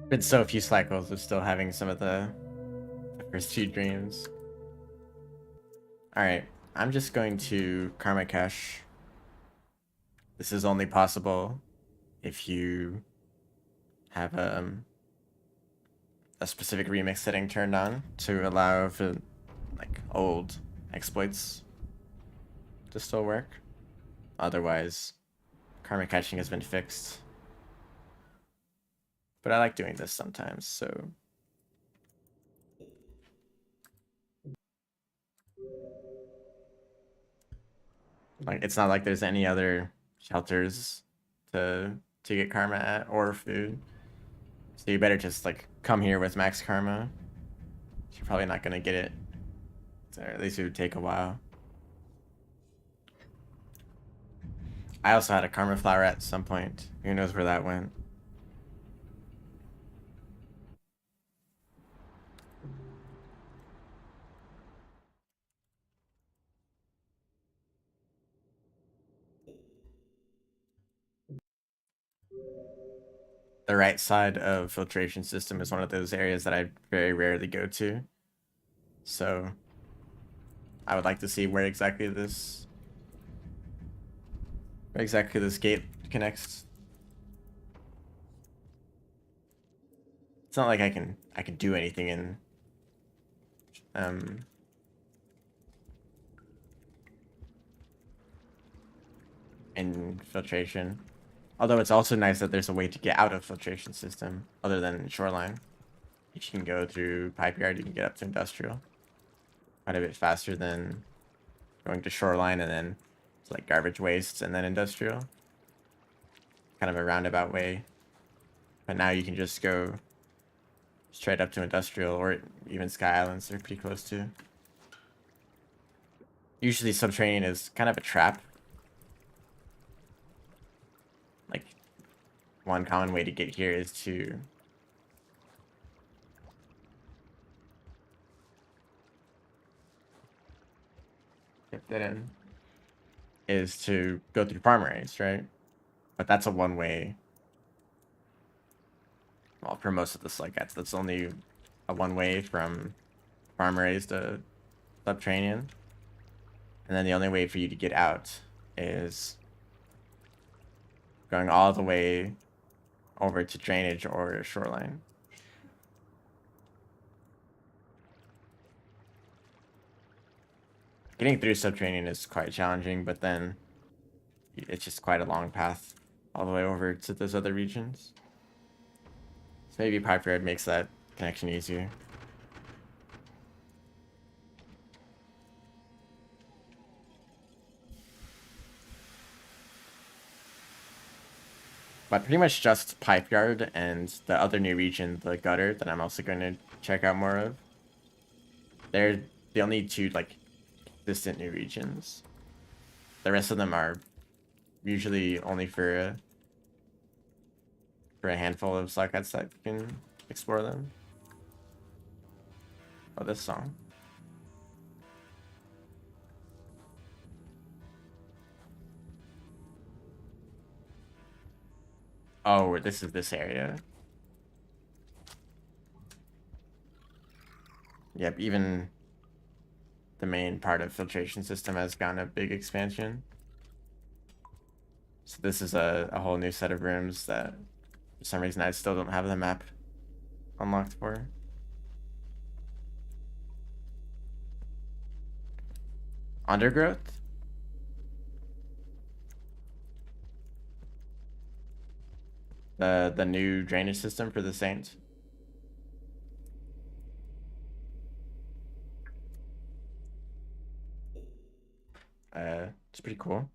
Been so few cycles of still having some of the first two dreams. Alright, I'm just going to Karma Cache. This is only possible if you have a specific remix setting turned on to allow for like old exploits to still work. Otherwise, karma caching has been fixed. But I like doing this sometimes, so like it's not like there's any other shelters to get karma at or food. So you better just like come here with max karma. You're probably not gonna get it. Or at least it would take a while. I also had a karma flower at some point. Who knows where that went? The right side of filtration system is one of those areas that I very rarely go to. So I would like to see where exactly this gate connects. It's not like I can do anything in filtration. Although it's also nice that there's a way to get out of filtration system other than shoreline. If you can go through pipe yard, you can get up to industrial quite a bit faster than going to shoreline and then it's like garbage wastes and then industrial. Kind of a roundabout way. But now you can just go straight up to industrial, or even Sky Islands they're pretty close to. Usually subterranean is kind of a trap. Like, one common way to get here is to get that in. Is to go through farm arrays, right? But that's a one-way. Well, for most of the slugcats, that's only a one-way from farm arrays to subterranean. And then the only way for you to get out is going all the way over to drainage or shoreline. Getting through subterranean is quite challenging, but then it's just quite a long path all the way over to those other regions. So maybe Pipe Yard makes that connection easier. But pretty much just Pipe Yard and the other new region, the Gutter, that I'm also going to check out more of. They're the only two, like, distant new regions. The rest of them are usually only for a handful of Slugheads that can explore them. Oh, this song. Oh, this is this area. Yep, even the main part of filtration system has gotten a big expansion. So this is a whole new set of rooms that for some reason I still don't have the map unlocked for. Undergrowth? The new drainage system for the Saint. It's pretty cool.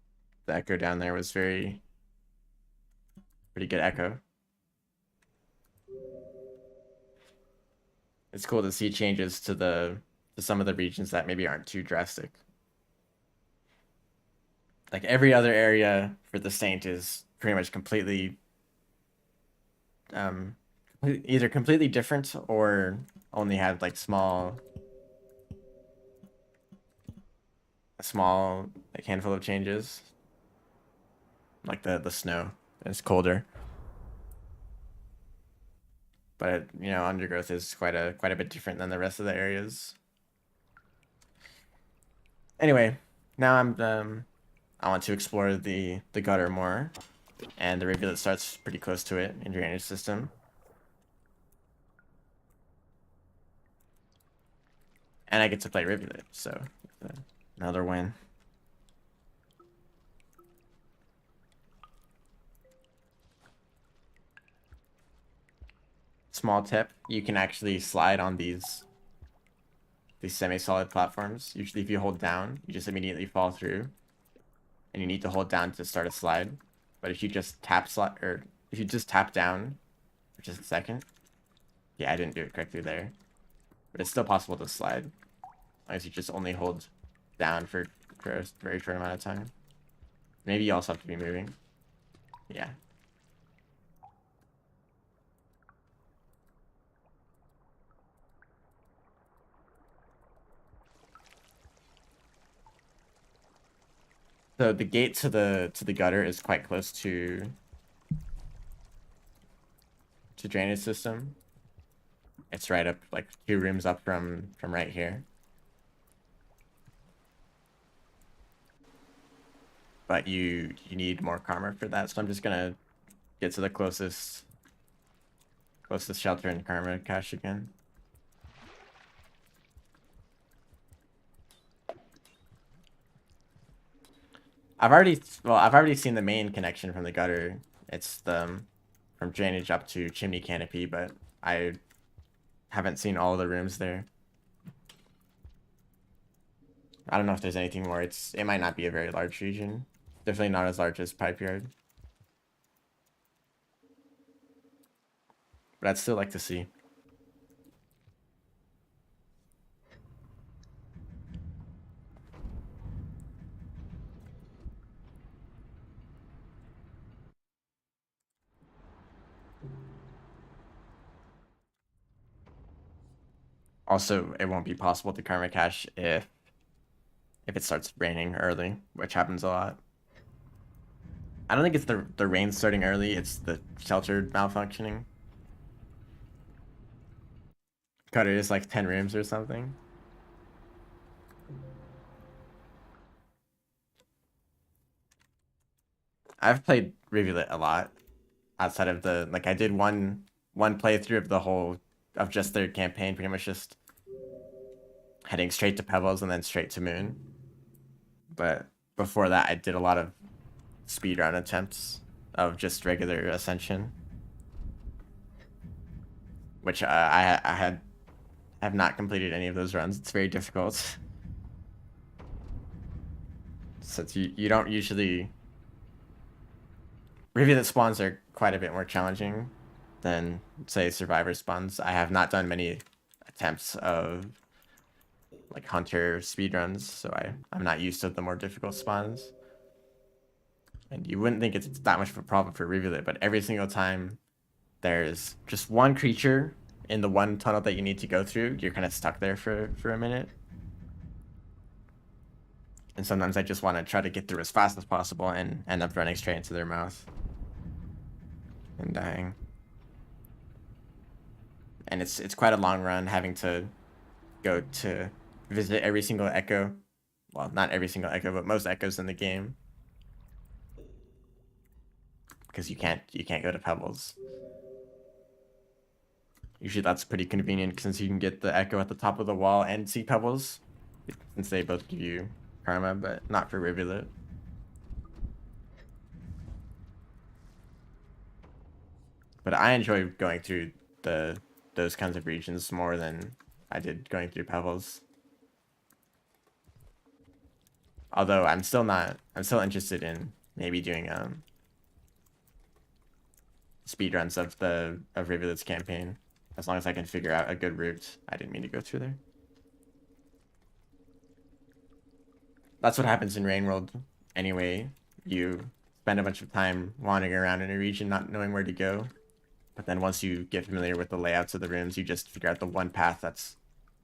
The echo down there was pretty good echo. It's cool to see changes to some of the regions that maybe aren't too drastic. Like every other area for the Saint is pretty much completely either completely different or only had like a small like handful of changes. Like the snow. It's colder. But you know, Undergrowth is quite a bit different than the rest of the areas. Anyway, now I want to explore the Gutter more, and the rivulet starts pretty close to it in drainage system. And I get to play rivulet, so another win. Small tip, you can actually slide on these semi-solid platforms. Usually if you hold down, you just immediately fall through. And you need to hold down to start a slide. But if you just tap down for just a second. Yeah, I didn't do it correctly there. But it's still possible to slide. As long as you just only hold down for a very short amount of time. Maybe you also have to be moving. Yeah. So the gate to the gutter is quite close to drainage system. It's right up like 2 rooms up from right here. But you need more karma for that, so I'm just gonna get to the closest shelter and karma cache again. I've already seen the main connection from the gutter. It's the from drainage up to chimney canopy, but I haven't seen all the rooms there. I don't know if there's anything more. It might not be a very large region. Definitely not as large as Pipe Yard. But I'd still like to see. Also, it won't be possible to karma cache if it starts raining early, which happens a lot. I don't think it's the rain starting early, it's the shelter malfunctioning. Gutter is like 10 rooms or something. I've played Rivulet a lot outside of the like I did one playthrough of the whole of just their campaign, pretty much just heading straight to Pebbles and then straight to Moon. But before that, I did a lot of speedrun attempts of just regular Ascension, which I have not completed any of those runs. It's very difficult. Since you don't usually Rivulet spawns are quite a bit more challenging than, say, Survivor spawns. I have not done many attempts of like Hunter speedruns, so I'm not used to the more difficult spawns. And you wouldn't think it's that much of a problem for Rivulet, but every single time there's just one creature in the one tunnel that you need to go through, you're kind of stuck there for a minute. And sometimes I just want to try to get through as fast as possible and end up running straight into their mouth and dying. And it's quite a long run having to go to visit every single echo. Well, not every single echo, but most echoes in the game. Because you can't go to Pebbles. Usually that's pretty convenient since you can get the echo at the top of the wall and see Pebbles, since they both give you karma, but not for Rivulet. But I enjoy going through those kinds of regions more than I did going through Pebbles. Although I'm still interested in maybe doing speedruns of Rivulet's campaign, as long as I can figure out a good route. I didn't mean to go through there. That's what happens in Rain World anyway. You spend a bunch of time wandering around in a region not knowing where to go. But then once you get familiar with the layouts of the rooms, you just figure out the one path that's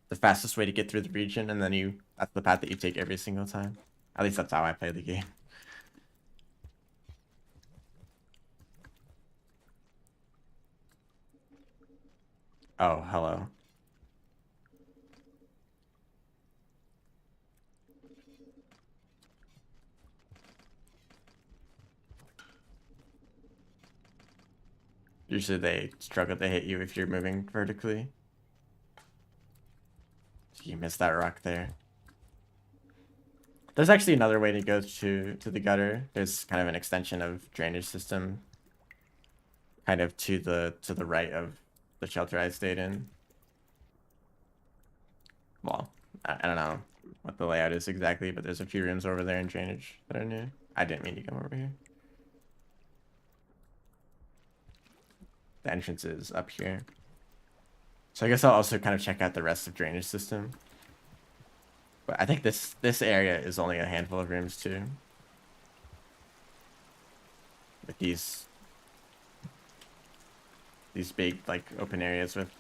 the fastest way to get through the region, and then that's the path that you take every single time. At least that's how I play the game. Oh, hello. Usually they struggle to hit you if you're moving vertically. So you missed that rock there. There's actually another way to go to the gutter. There's kind of an extension of drainage system, kind of to the right of the shelter I stayed in. Well, I don't know what the layout is exactly, but there's a few rooms over there in drainage that are new. I didn't mean to come over here. The entrance is up here. So I guess I'll also kind of check out the rest of drainage system. But I think this area is only a handful of rooms too. With these big like open areas with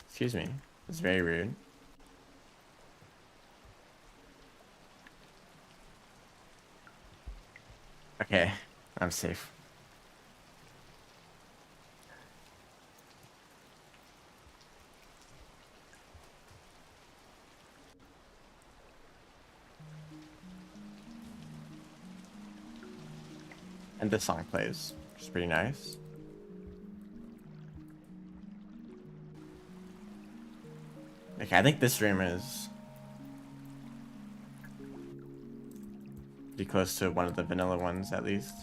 excuse me. It's very rude. Okay, I'm safe. And this song plays, which is pretty nice. Okay, I think this room is pretty close to one of the vanilla ones, at least.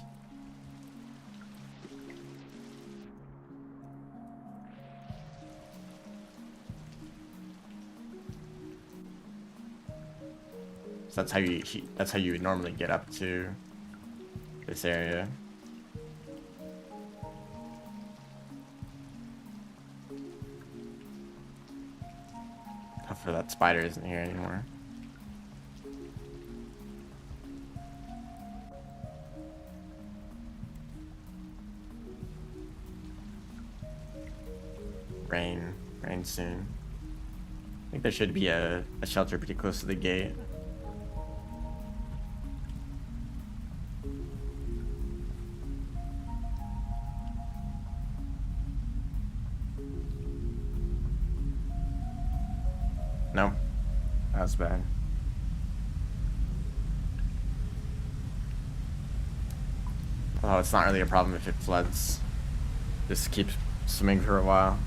So that's how you would normally get up to this area. Hopefully that spider isn't here anymore. Rain soon. I think there should be a shelter pretty close to the gate. Nope. That was bad. Oh, it's not really a problem if it floods. Just keep swimming for a while.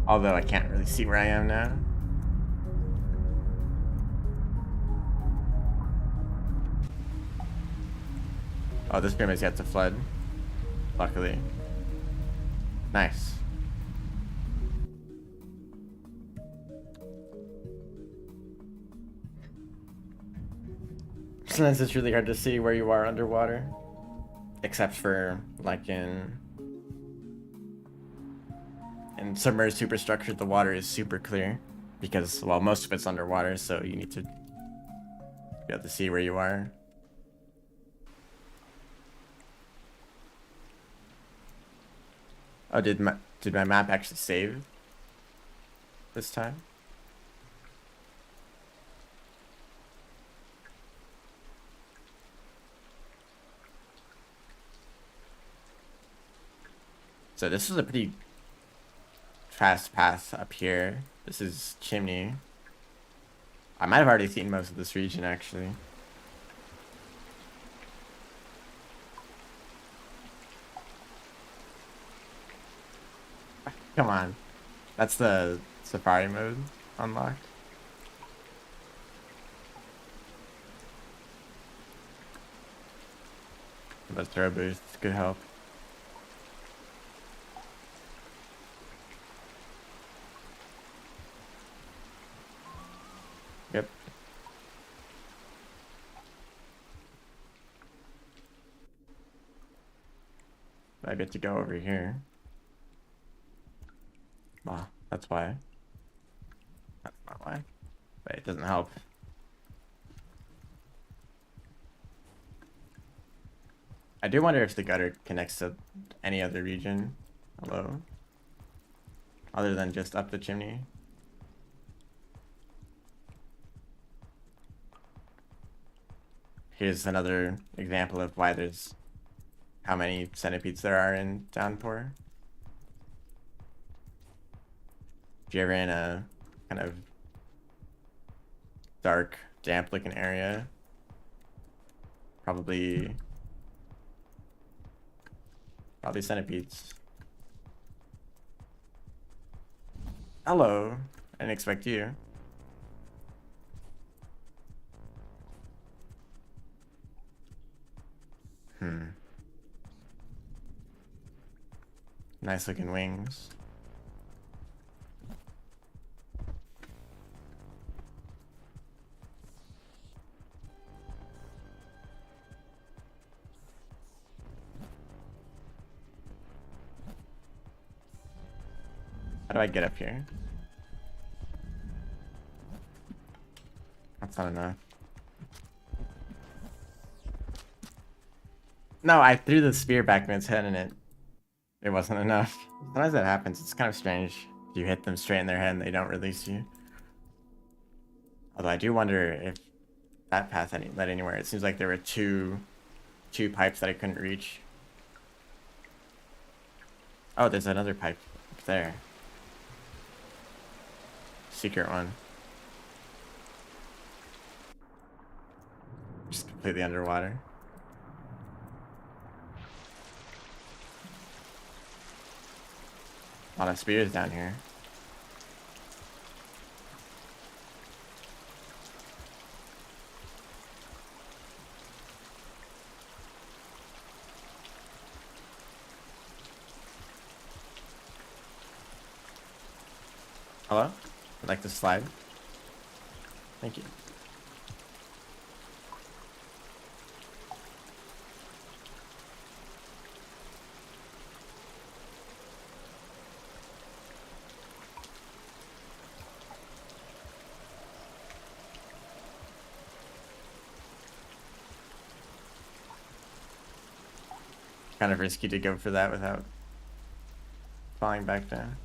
Although I can't really see where I am now. Oh, this pyramid's yet to flood. Luckily. Nice. Sometimes it's really hard to see where you are underwater. Except for, like, in submerged superstructure, the water is super clear. Because, well, most of it's underwater, so you need to be able to see where you are. Oh, did my map actually save this time? So this is a pretty fast path up here. This is Chimney. I might have already seen most of this region, actually. Come on. That's the safari mode unlocked. Those turbo boosts could help. Yep. I get to go over here. Well, that's why. That's not why. But it doesn't help. I do wonder if the gutter connects to any other region. Hello? Other than just up the chimney. Here's another example of why there's how many centipedes there are in Downpour. If you're ever in a kind of dark, damp looking area, probably centipedes. Hello. I didn't expect you. Nice looking wings. How do I get up here? That's not enough. No, I threw the spear back in its head and it wasn't enough. Sometimes that happens. It's kind of strange. You hit them straight in their head and they don't release you. Although I do wonder if that path led anywhere. It seems like there were two pipes that I couldn't reach. Oh, there's another pipe up there. Secret one. Just completely underwater. A lot of spears down here. Hello? I'd like to slide. Thank you. Kind of risky to go for that without falling back down.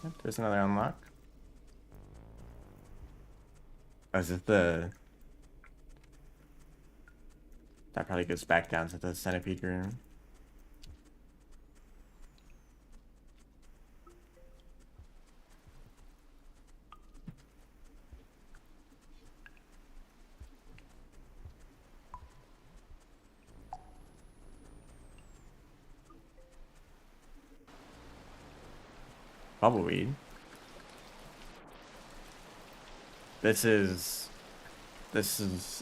Yep, there's another unlock. Oh, is it the... That probably goes back down to the centipede room. Bubbleweed. This is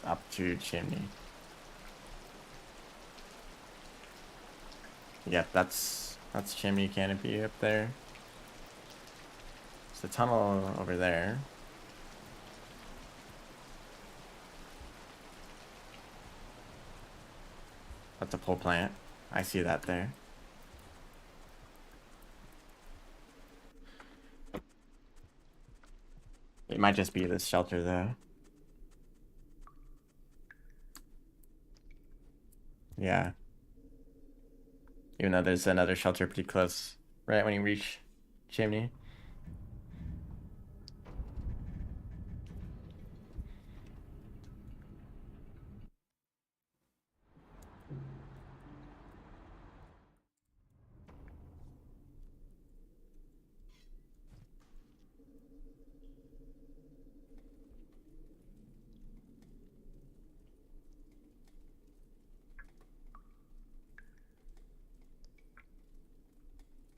up to Chimney. Yep, that's Chimney Canopy up there. There's a tunnel over there. That's a pole plant. I see that there. It might just be this shelter though. Yeah. Even though there's another shelter pretty close, right when you reach Chimney.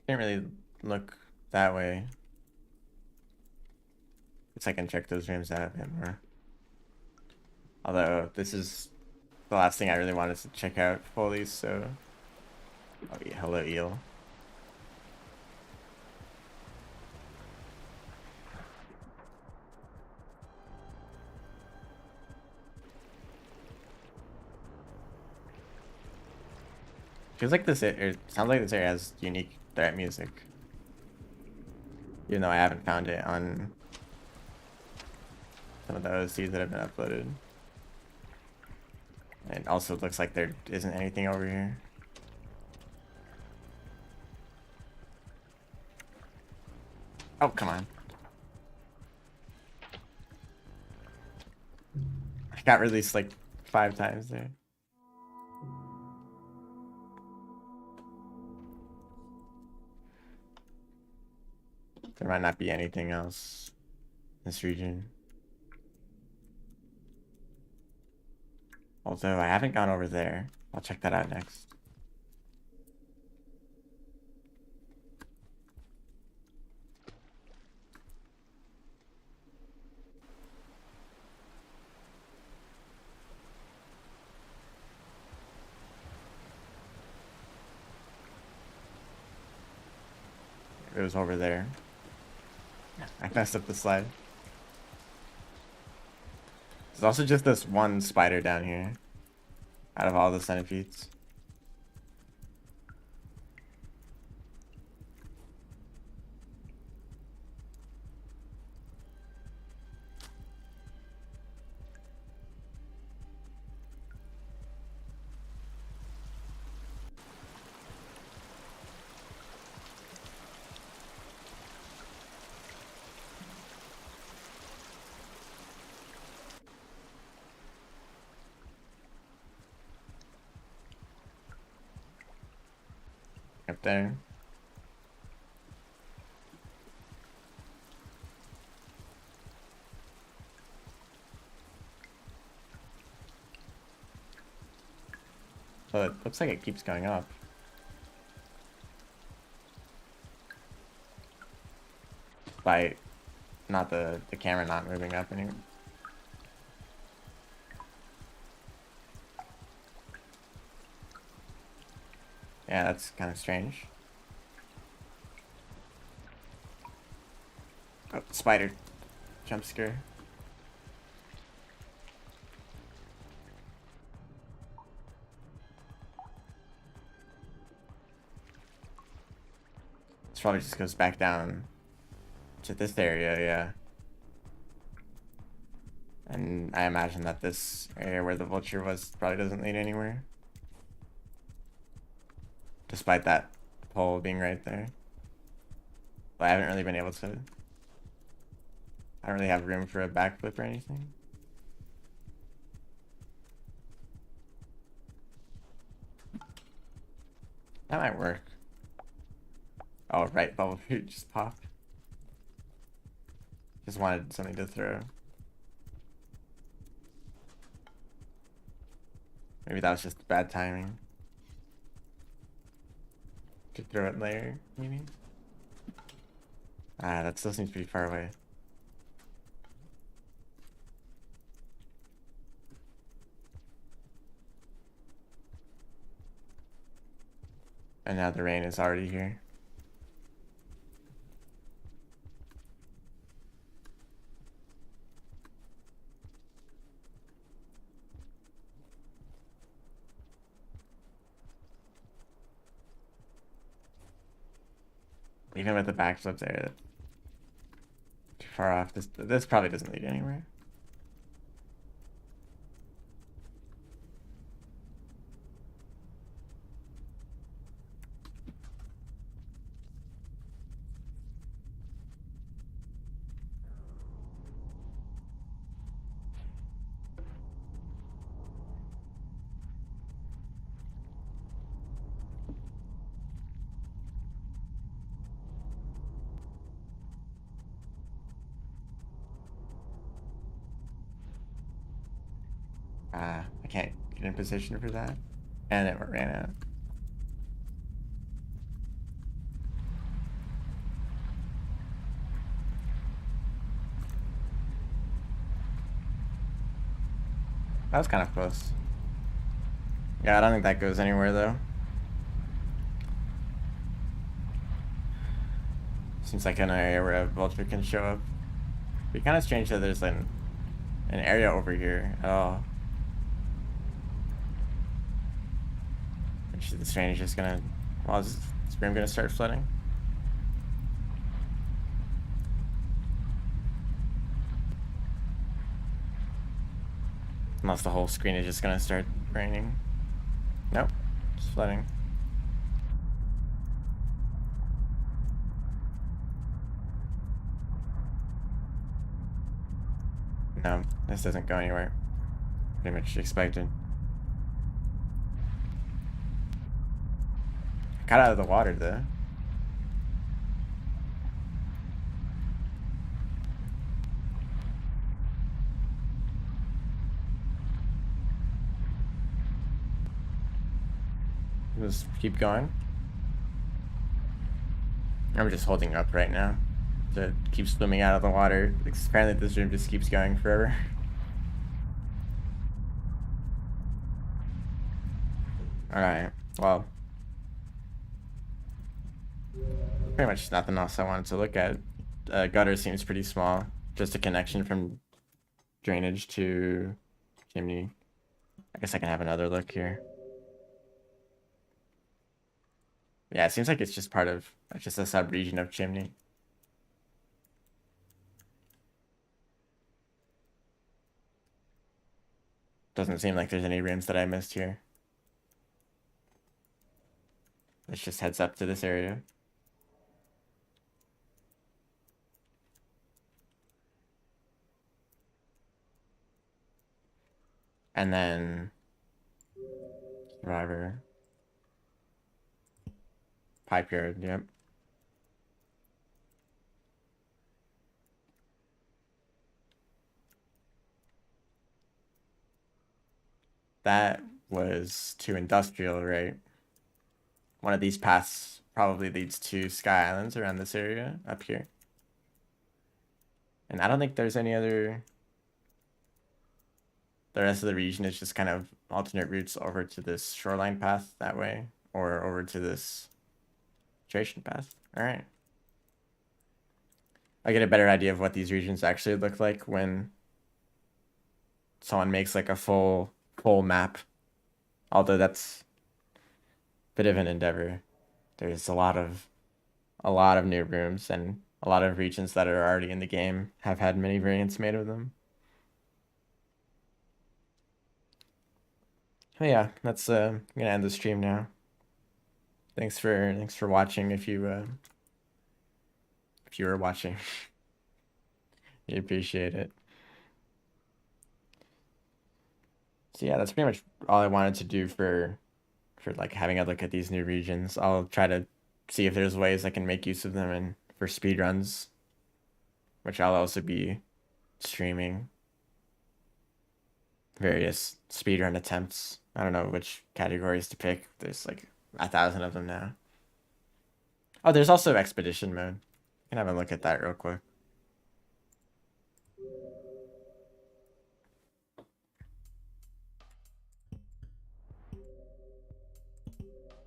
Can't really look that way. Guess I can check those rooms out a bit more. Although this is the last thing I really wanted to check out fully, so oh yeah, hello eel. Feels like this it sounds like this area has unique threat music. Even though I haven't found it on some of the OCs that have been uploaded. It also looks like there isn't anything over here. Oh, come on. I got released like 5 times there. There might not be anything else in this region. Although I haven't gone over there. I'll check that out next. It was over there. I messed up the slide. There's also just this one spider down here out of all the centipedes. Up there. So it looks like it keeps going up. By not the camera not moving up anymore. Yeah, that's kind of strange. Oh, spider. Jump scare. This probably just goes back down to this area, yeah. And I imagine that this area where the vulture was probably doesn't lead anywhere. Despite that pole being right there. But I haven't really been able to. I don't really have room for a backflip or anything. That might work. Oh, right, bubble fruit just popped. Just wanted something to throw. Maybe that was just bad timing. Could throw it later, maybe? Ah, that still seems pretty far away. And now the rain is already here. Even with the backflip there, too far off. This probably doesn't lead anywhere. I can't get in position for that. And it ran out. That was kind of close. Yeah, I don't think that goes anywhere though. Seems like an area where a vulture can show up. It'd be kind of strange that there's an area over here at all. The stream is just gonna. Well, is the stream gonna start flooding? Unless the whole screen is just gonna start raining. Nope, it's flooding. No, this doesn't go anywhere. Pretty much expected. Got out of the water though. Just keep going. I'm just holding up right now to keep swimming out of the water. Apparently this room just keeps going forever. Alright, well. Pretty much nothing else I wanted to look at. Gutter seems pretty small. Just a connection from drainage to chimney. I guess I can have another look here. Yeah, it seems like it's just part of, just a sub-region of chimney. Doesn't seem like there's any rooms that I missed here. This just heads up to this area. And then survivor. Pipe yard, yep. That was to industrial, right? One of these paths probably leads to Sky Islands around this area up here. And I don't think there's any other. The rest of the region is just kind of alternate routes over to this shoreline path that way, or over to this duration path. All right. I get a better idea of what these regions actually look like when someone makes like a full map. Although that's a bit of an endeavor. There's a lot of new rooms, and a lot of regions that are already in the game have had many variants made of them. Oh yeah, that's I'm gonna end the stream now. Thanks for watching. If you were watching, you appreciate it. So yeah, that's pretty much all I wanted to do for like having a look at these new regions. I'll try to see if there's ways I can make use of them and for speedruns, which I'll also be streaming various speedrun attempts. I don't know which categories to pick. There's like 1,000 of them now. Oh, there's also expedition mode. Can have a look at that real quick.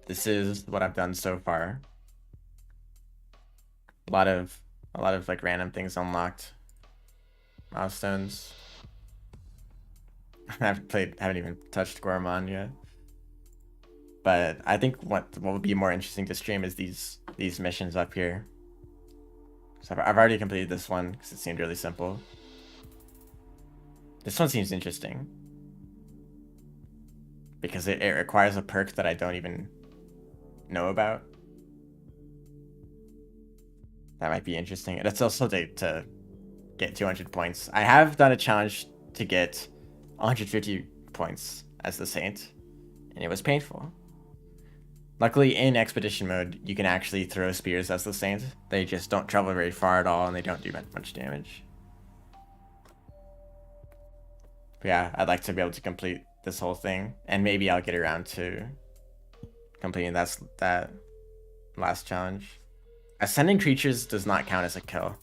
This is what I've done so far. A lot of like random things unlocked. Milestones. haven't even touched Gourmand yet. But I think what would be more interesting to stream is these missions up here. So I've already completed this one because it seemed really simple. This one seems interesting because it requires a perk that I don't even know about. That might be interesting. And it's also to get 200 points. I have done a challenge to get 150 points as the Saint, and it was painful. Luckily, in expedition mode, you can actually throw spears as the Saint. They just don't travel very far at all, and they don't do much damage. But yeah, I'd like to be able to complete this whole thing, and maybe I'll get around to completing that last challenge. Ascending creatures does not count as a kill.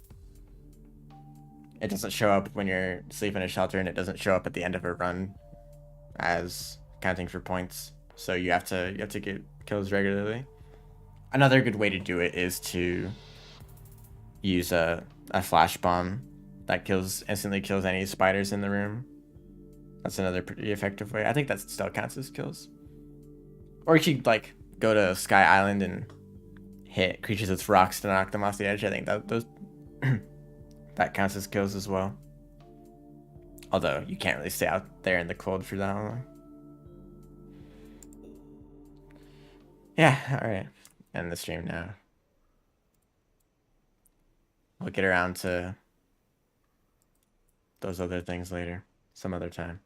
It doesn't show up when you're sleeping in a shelter, and it doesn't show up at the end of a run as counting for points. So you have to get kills regularly. Another good way to do it is to use a flash bomb that instantly kills any spiders in the room. That's another pretty effective way. I think that still counts as kills. Or you could like go to Sky Island and hit creatures with rocks to knock them off the edge. I think those that counts as kills as well. Although you can't really stay out there in the cold for that long. Yeah, alright. End the stream now. We'll get around to those other things later, some other time.